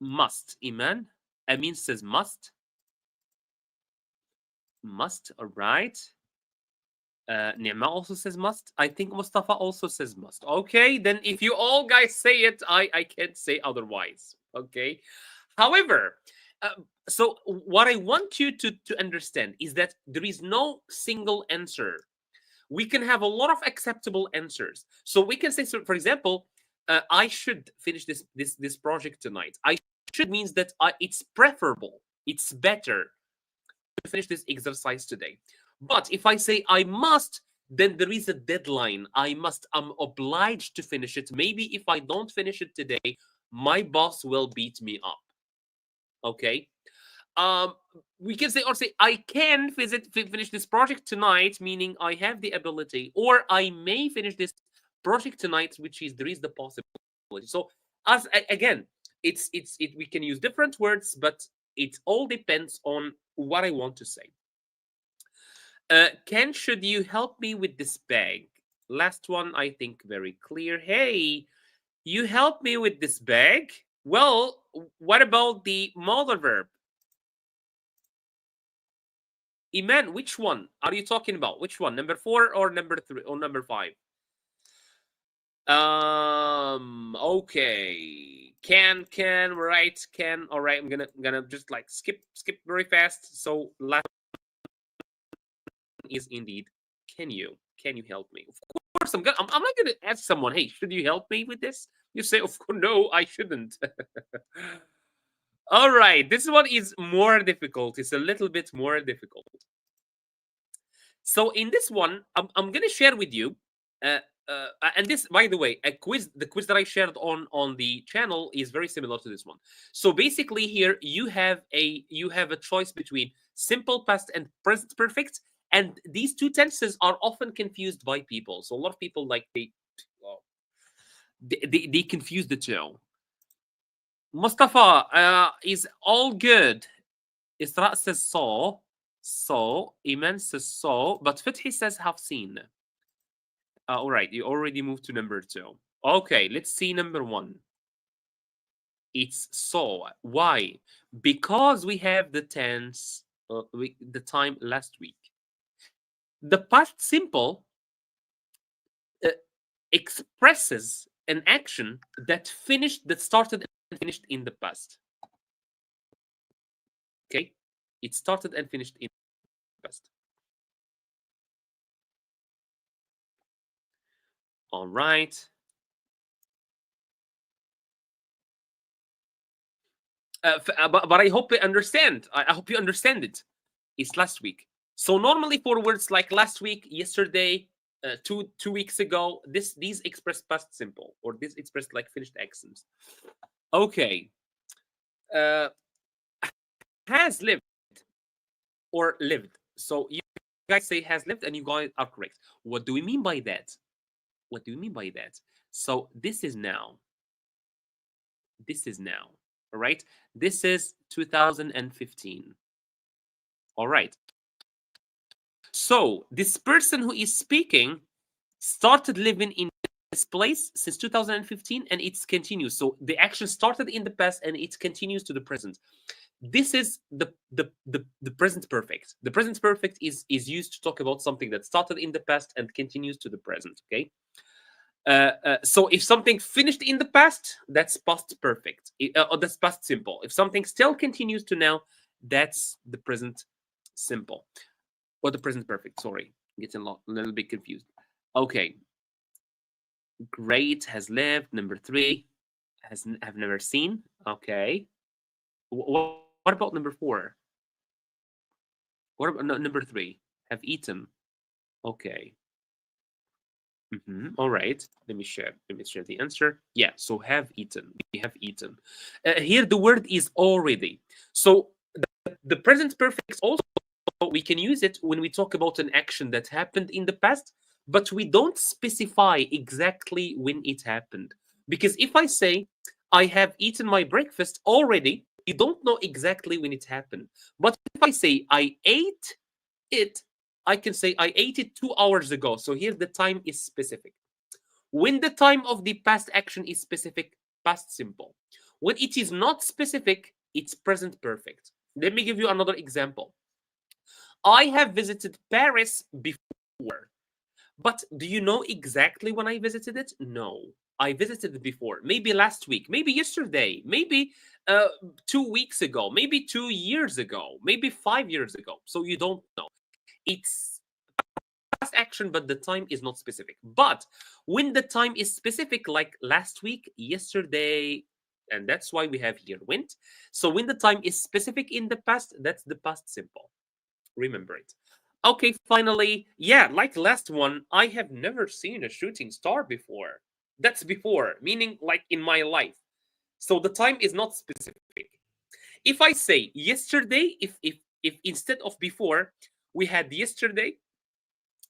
Must. Iman. Amin says must. Must. All right. Nima also says must. I think Mustafa also says must. Okay, then if you all guys say it, I can't say otherwise. Okay. However, so what I want you to understand is that there is no single answer. We can have a lot of acceptable answers. So we can say, so for example, I should finish this project tonight. I should means that it's preferable, it's better to finish this exercise today. But if I say I must, then there is a deadline. I'm obliged to finish it. Maybe if I don't finish it today, my boss will beat me up. Okay. Um, we can say or say I can finish this project tonight, meaning I have the ability, or I may finish this project tonight, which is there is the possibility. So as again, we can use different words, but it all depends on what I want to say. Ken, should you help me with this bag? Last one, I think very clear. Hey, you help me with this bag? Well, what about the modal verb? Iman, which one are you talking about? Which one? Number 4 or number 3 or number 5? Okay. Can, right? Can. All right. I'm gonna just like skip very fast. So last is indeed can you help me? Of course I'm not gonna ask someone, hey, should you help me with this? You say, of course, no, I shouldn't. All right, this one is more difficult. It's a little bit more difficult. So in this one, I'm gonna share with you, and this, by the way, the quiz that I shared on the channel is very similar to this one. So basically, here you have a choice between simple past and present perfect, and these two tenses are often confused by people. So a lot of people like they confuse the two. Mustafa is all good. Isra says so. So, Iman says so, but Fethi says have seen. All right, you already moved to number 2. Okay, let's see number 1. It's so. Why? Because we have the tense, the time last week. The past simple expresses an action that started and finished in the past. Okay, it started and finished in the past. All right. But I hope you understand. I hope you understand it. It's last week. So normally for words like last week, yesterday, 2 weeks ago, these express past simple, or this express like finished accents. Okay. Has lived or lived. So you guys say has lived, and you guys are correct. What do we mean by that? What do we mean by that? So this is now. This is now. All right. This is 2015. All right. So this person who is speaking started living in this place since 2015, and it continues. So the action started in the past and it continues to the present. This is the present perfect. The present perfect is used to talk about something that started in the past and continues to the present. Okay. So if something finished in the past, that's past perfect. Or that's past simple. If something still continues to now, that's the present simple. Or the present perfect. Sorry, getting a little bit confused. Okay. Great, has lived. Number 3, have never seen. Okay. What about number 4? What about number 3? Have eaten. Okay. All right. Let me share the answer. Yeah. So have eaten. We have eaten. Here the word is already. So the present perfect also, we can use it when we talk about an action that happened in the past, but we don't specify exactly when it happened. Because if I say I have eaten my breakfast already, you don't know exactly when it happened. But if I say I ate it, I can say I ate it 2 hours ago. So here the time is specific. When the time of the past action is specific, past simple. When it is not specific, it's present perfect. Let me give you another example. I have visited Paris before, but do you know exactly when I visited it? No. I visited it before, maybe last week, maybe yesterday, maybe 2 weeks ago, maybe 2 years ago, maybe 5 years ago. So you don't know. It's past action, but the time is not specific. But when the time is specific, like last week, yesterday, and that's why we have here went. So when the time is specific in the past, that's the past simple. Remember it. Okay, finally, yeah, like last one, I have never seen a shooting star before. That's before, meaning like in my life. So the time is not specific. If I say yesterday, if instead of before we had yesterday,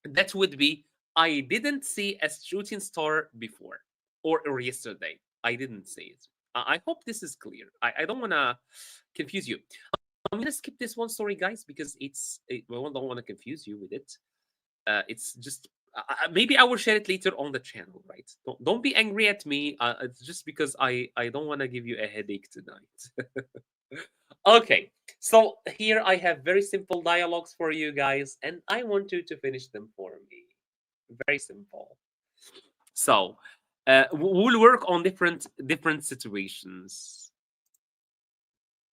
that would be I didn't see a shooting star before or yesterday. I didn't see it. I hope this is clear. I don't want to confuse you. I'm gonna skip this one story, guys, because I don't want to confuse you with it. It's just maybe I will share it later on the channel, right? Don't be angry at me. It's just because I don't want to give you a headache tonight. Okay, so here I have very simple dialogues for you guys, and I want you to finish them for me. Very simple. So we'll work on different situations.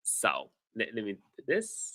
So let me do this.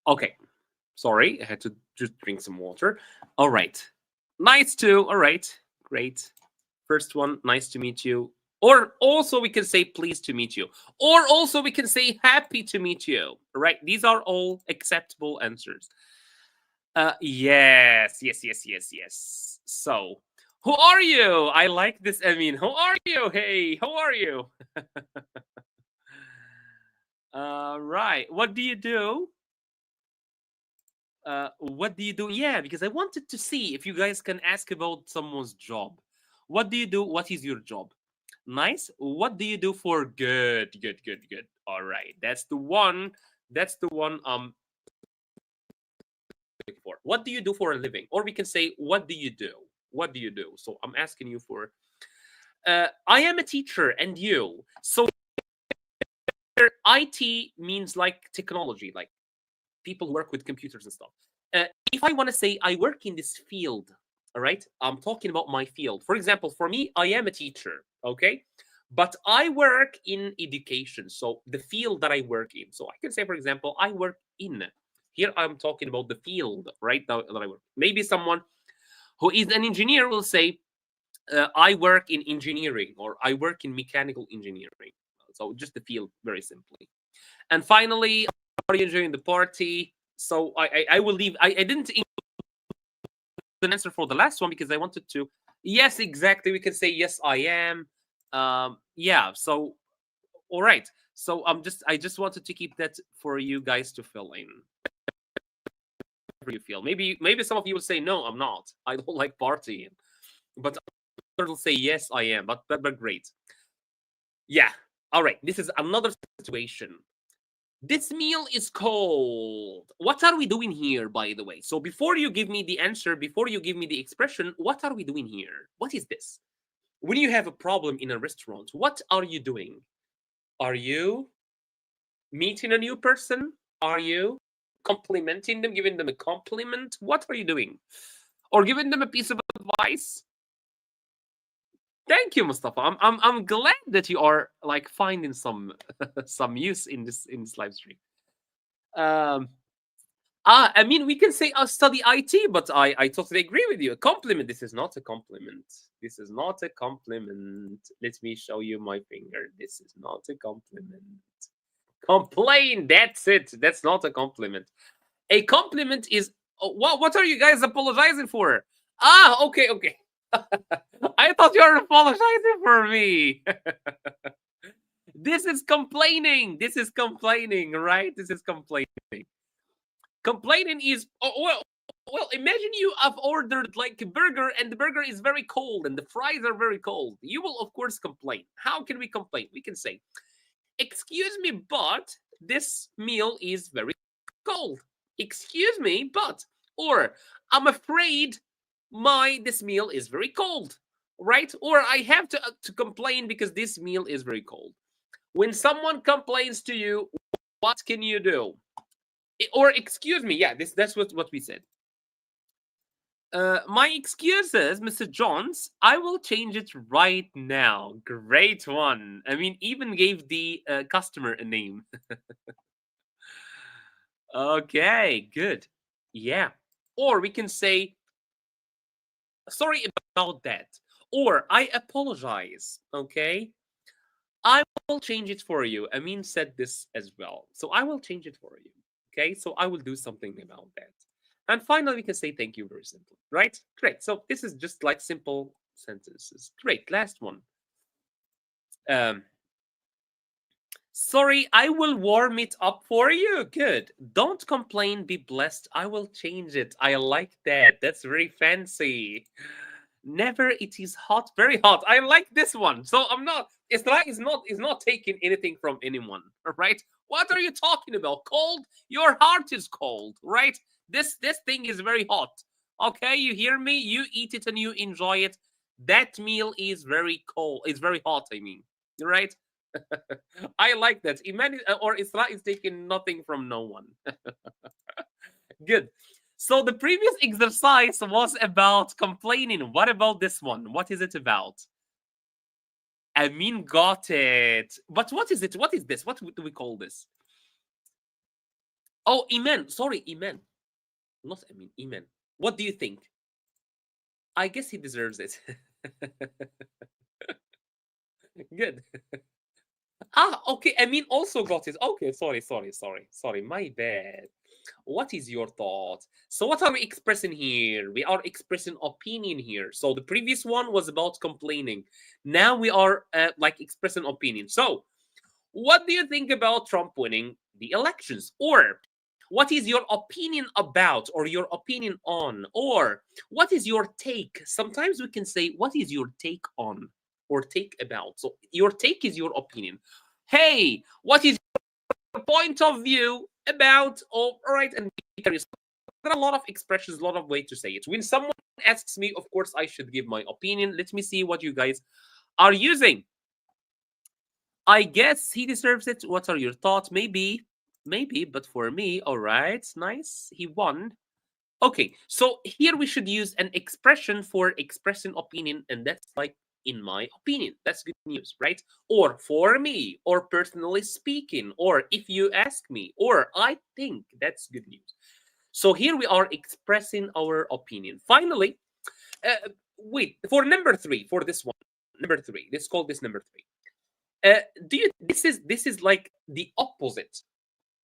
Okay, sorry, I had to just drink some water. All right, nice to. All right, great. First one, nice to meet you. Or also we can say pleased to meet you. Or also we can say happy to meet you. Right? These are all acceptable answers. Yes. So, who are you? I like this. I mean, who are you? Hey, how are you? Right. What do you do? What do you do? Yeah, because I wanted to see if you guys can ask about someone's job. What do you do? What is your job? Nice. What do you do for good? All right. That's the one. That's the one looking for. What do you do for a living? Or we can say, what do you do? What do you do? So I'm asking you for I am a teacher and you. So IT means like technology, like people who work with computers and stuff. If I want to say I work in this field, all right, I'm talking about my field. For example, for me, I am a teacher, okay, but I work in education. So the field that I work in. So I can say, for example, I work in. Here I'm talking about the field, right? Now that I work. Maybe someone who is an engineer will say, I work in engineering or I work in mechanical engineering. So just the field, very simply. And finally, are you enjoying the party? So I will leave. I didn't include an answer for the last one because I wanted to. Yes, exactly. We can say yes, I am. Yeah. So all right. So I just wanted to keep that for you guys to fill in. Whatever you feel. Maybe some of you will say no, I'm not. I don't like partying, but others will say yes, I am. But great. Yeah. All right. This is another situation. This meal is cold. What are we doing here, by the way? So before you give me the answer, before you give me the expression, what are we doing here? What is this? When you have a problem in a restaurant, what are you doing? Are you meeting a new person? Are you complimenting them, giving them a compliment? What are you doing? Or giving them a piece of advice? Thank you, Mustafa. I'm glad that you are like finding some some use in this live stream. Um, I mean, we can say I study IT, but I totally agree with you. A compliment. This is not a compliment. This is not a compliment. Let me show you my finger. This is not a compliment. Complain. That's it. That's not a compliment. A compliment is what are you guys apologizing for? Ah, okay, okay. I thought you were apologizing for me. This is complaining. This is complaining, right? This is complaining. Complaining is well, imagine you have ordered like a burger and the burger is very cold and the fries are very cold. You will of course complain. How can we complain? We can say, "Excuse me, but this meal is very cold. Excuse me, but," or "I'm afraid this meal is very cold." Right? Or I have to complain because this meal is very cold. When someone complains to you, what can you do? Or excuse me, yeah, that's what we said. My excuses, Mr. Jones. I will change it right now. Great one. I mean, even gave the customer a name. Okay, good. Yeah. Or we can say, "Sorry about that." Or "I apologize." Okay. "I will change it for you." Amin said this as well. So I will change it for you. Okay. So I will do something about that. And finally, we can say thank you very simply, right? Great. So this is just like simple sentences. Great. Last one. Um, "Sorry, I will warm it up for you." Good. "Don't complain, be blessed. I will change it." I like that. That's very fancy. "Never, it is hot, very hot." I like this one. So I'm not, Isra is not taking anything from anyone, right? What are you talking about? Cold? Your heart is cold, right? This thing is very hot. Okay, you hear me? You eat it and you enjoy it. That meal is very cold. It's very hot, I mean. Right? I like that. Iman or Isra is taking nothing from no one. Good. So the previous exercise was about complaining. What about this one? What is it about? Amin got it. But what is it? What is this? What do we call this? Oh, Iman. Sorry, Iman. Not Amin. Iman. What do you think? I guess he deserves it. Good. Ah, okay. Amin also got it. Okay, sorry. My bad. What is your thought? So what are we expressing here? We are expressing opinion here. So the previous one was about complaining. Now we are like expressing opinion. So what do you think about Trump winning the elections? Or what is your opinion about, or your opinion on? Or what is your take? Sometimes we can say, what is your take on or take about? So your take is your opinion. Hey, what is your point of view about? All right, and be curious. There are a lot of expressions, a lot of ways to say it. When someone asks me, of course, I should give my opinion. Let me see what you guys are using. I guess he deserves it. What are your thoughts? Maybe, but for me, all right, nice. He won. Okay, so here we should use an expression for expressing opinion, and that's like, "in my opinion." That's good news, right? Or "for me," or "personally speaking," or "if you ask me," or "I think." That's good news. So here we are expressing our opinion. Finally, wait, for number 3, for this one, number 3, let's call this number 3. Do you this is like the opposite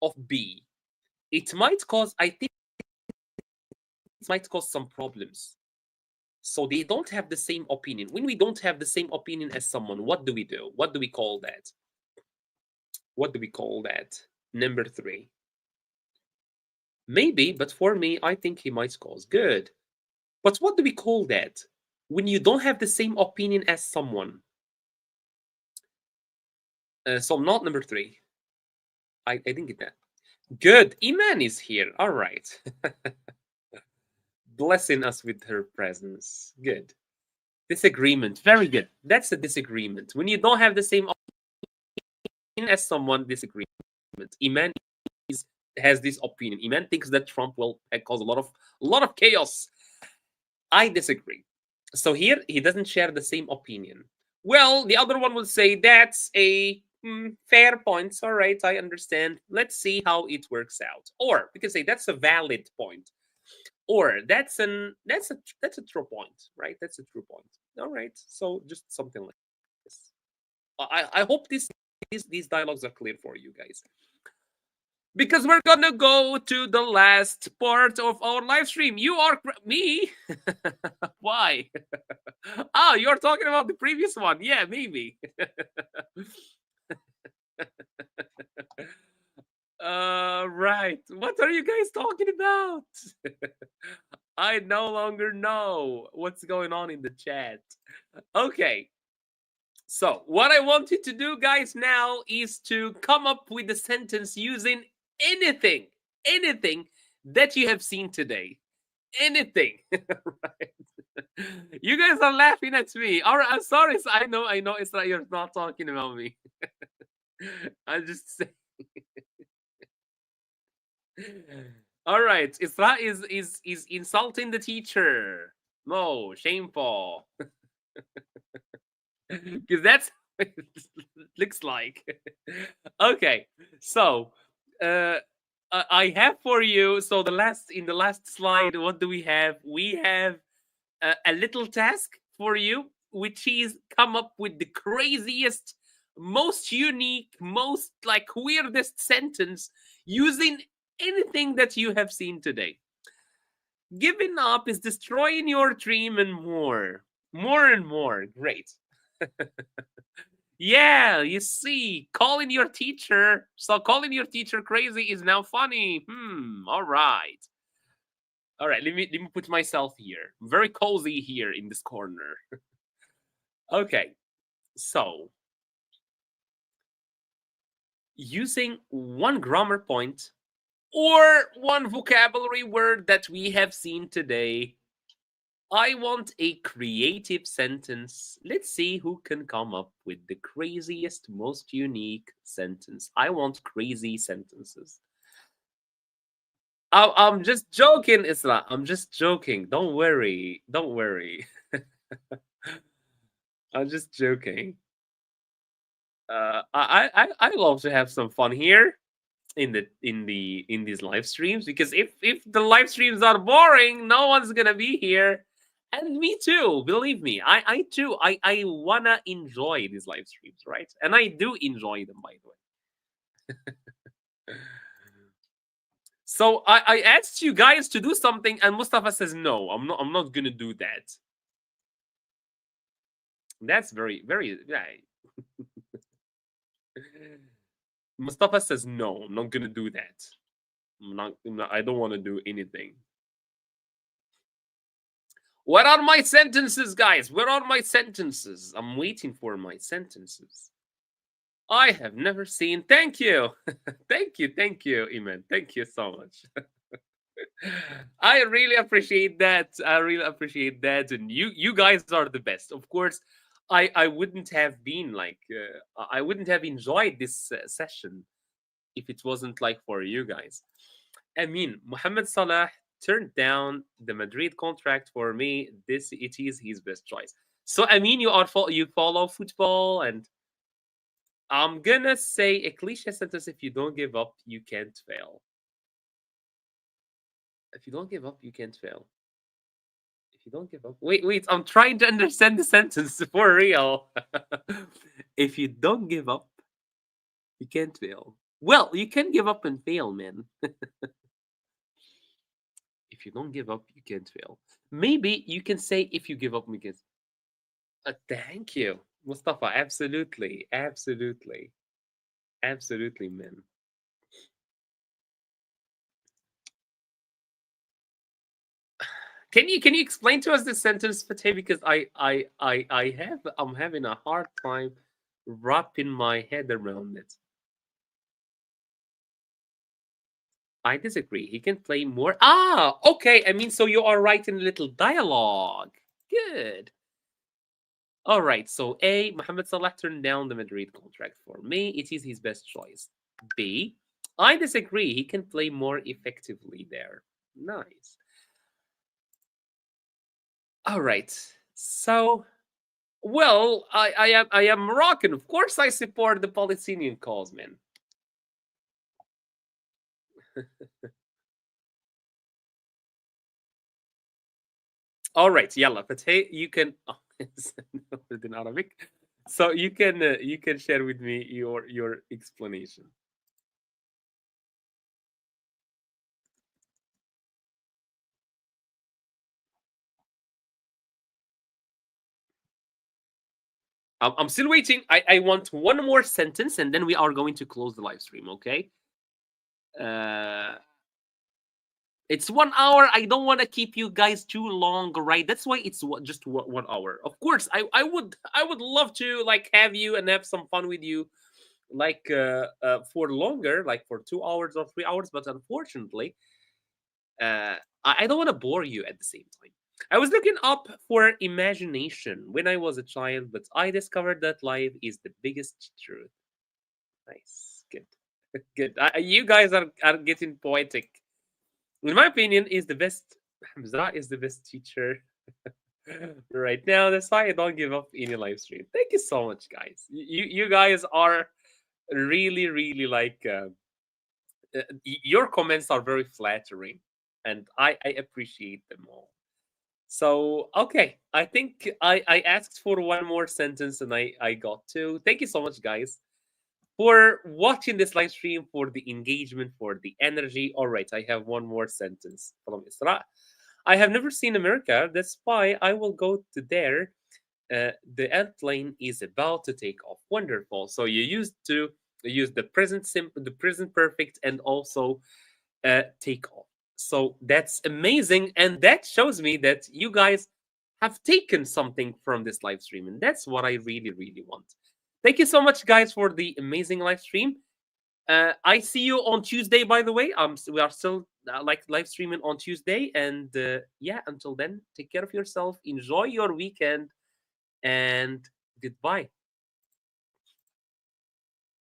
of B. It might cause, I think it might cause some problems. So they don't have the same opinion. When we don't have the same opinion as someone, what do we do? What do we call that? What do we call that? Number 3. Maybe, but for me, I think he might cause good. But what do we call that? When you don't have the same opinion as someone. So not number 3. I didn't get that. Good. Iman is here. All right. Blessing us with her presence. Good. Disagreement. Very good. That's a disagreement. When you don't have the same opinion as someone, disagreement. Iman has this opinion. Iman thinks that Trump will cause a lot of chaos. I disagree. So here he doesn't share the same opinion. Well, the other one will say that's a Fair points. All right, I understand. Let's see how it works out. Or we can say that's a valid point. Or that's a true point, right? That's a true point. All right. So just something like this. I hope these dialogues are clear for you guys. Because we're gonna go to the last part of our live stream. You are me. Why? Oh, you're talking about the previous one. Yeah, maybe. Right. What are you guys talking about? I no longer know what's going on in the chat. Okay. So, what I want you to do, guys, now is to come up with a sentence using anything that you have seen today. Anything. Right. You guys are laughing at me. All right, I'm sorry. I know it's like you're not talking about me. I just say. All right, Isra is insulting the teacher. No, shameful. Because that's what it looks like. Okay, so uh, I have for you. So in the last slide, what do we have? We have a little task for you, which is come up with the craziest, most unique, most like weirdest sentence using anything that you have seen today. Giving up is destroying your dream and more. More and more. Great. Yeah, you see, calling your teacher. So calling your teacher crazy is now funny. All right. All right, let me put myself here. Very cozy here in this corner. Okay. So, using one grammar point or one vocabulary word that we have seen today, I want a creative sentence. Let's see who can come up with the craziest, most unique sentence. I want crazy sentences. I'm just joking, Isla. I'm just joking. Don't worry. Don't worry. I'm just joking. I love to have some fun here in these live streams, because if the live streams are boring, no one's gonna be here. And me too, believe me, I too, I wanna enjoy these live streams, right? And I do enjoy them, by the way. So I asked you guys to do something, and Mustafa says no, I'm not gonna do that. That's very yeah. Mustafa says no, I'm not gonna do that. I don't want to do anything. What are my sentences, guys? Where are my sentences? I'm waiting for my sentences. I have never seen. Thank you. Thank you, Iman. Thank you so much. I really appreciate that. I really appreciate that. And you guys are the best. Of course, I wouldn't have been like, I wouldn't have enjoyed this session if it wasn't like for you guys. I mean, Mohamed Salah turned down the Madrid contract. For me, it is his best choice. So I mean, you follow football, and I'm gonna say a cliche sentence: if you don't give up, you can't fail. If you don't give up, you can't fail. If you don't give up, wait, I'm trying to understand the sentence for real. If you don't give up, you can't fail. Well, you can give up and fail, man. If you don't give up, you can't fail. Maybe you can say, if you give up, we can. Thank you, Mustafa. Absolutely, absolutely, absolutely, man. Can you explain to us the sentence, Fateh? Because I'm having a hard time wrapping my head around it. I disagree. He can play more. Ah, okay. I mean, so you are writing a little dialogue. Good. All right. So A, Mohamed Salah turned down the Madrid contract. For me, it is his best choice. B, I disagree. He can play more effectively there. Nice. All right. So Well, I am Moroccan. Of course, I support the Palestinian cause, man. All right, yalla. But hey, you can. Oh, it's in Arabic, so you can share with me your explanation. I'm still waiting. I want one more sentence, and then we are going to close the live stream. Okay. Uh, it's 1 hour. I don't want to keep you guys too long, right? That's why it's just 1 hour. Of course, I would love to like have you and have some fun with you, like for longer, like for 2 hours or 3 hours. But unfortunately, I don't want to bore you at the same time. I was looking up for imagination when I was a child, but I discovered that life is the biggest truth. Nice, good, good. You guys are getting poetic. In my opinion, is the best. Hamza is the best teacher right now. That's why I don't give up any live stream. Thank you so much, guys. You guys are really really like your comments are very flattering, and I appreciate them all. So okay, I think I asked for one more sentence and I got two. Thank you so much, guys, for watching this live stream, for the engagement, for the energy. All right, I have one more sentence from Isra. I have never seen America. That's why I will go to there. The airplane is about to take off. Wonderful. So you used to use the present simple, the present perfect, and also take off. So that's amazing, and that shows me that you guys have taken something from this live stream, and that's what I really, really want. Thank you so much, guys, for the amazing live stream. I see you on Tuesday, by the way. We are still like live streaming on Tuesday, and yeah, until then, take care of yourself, enjoy your weekend, and goodbye.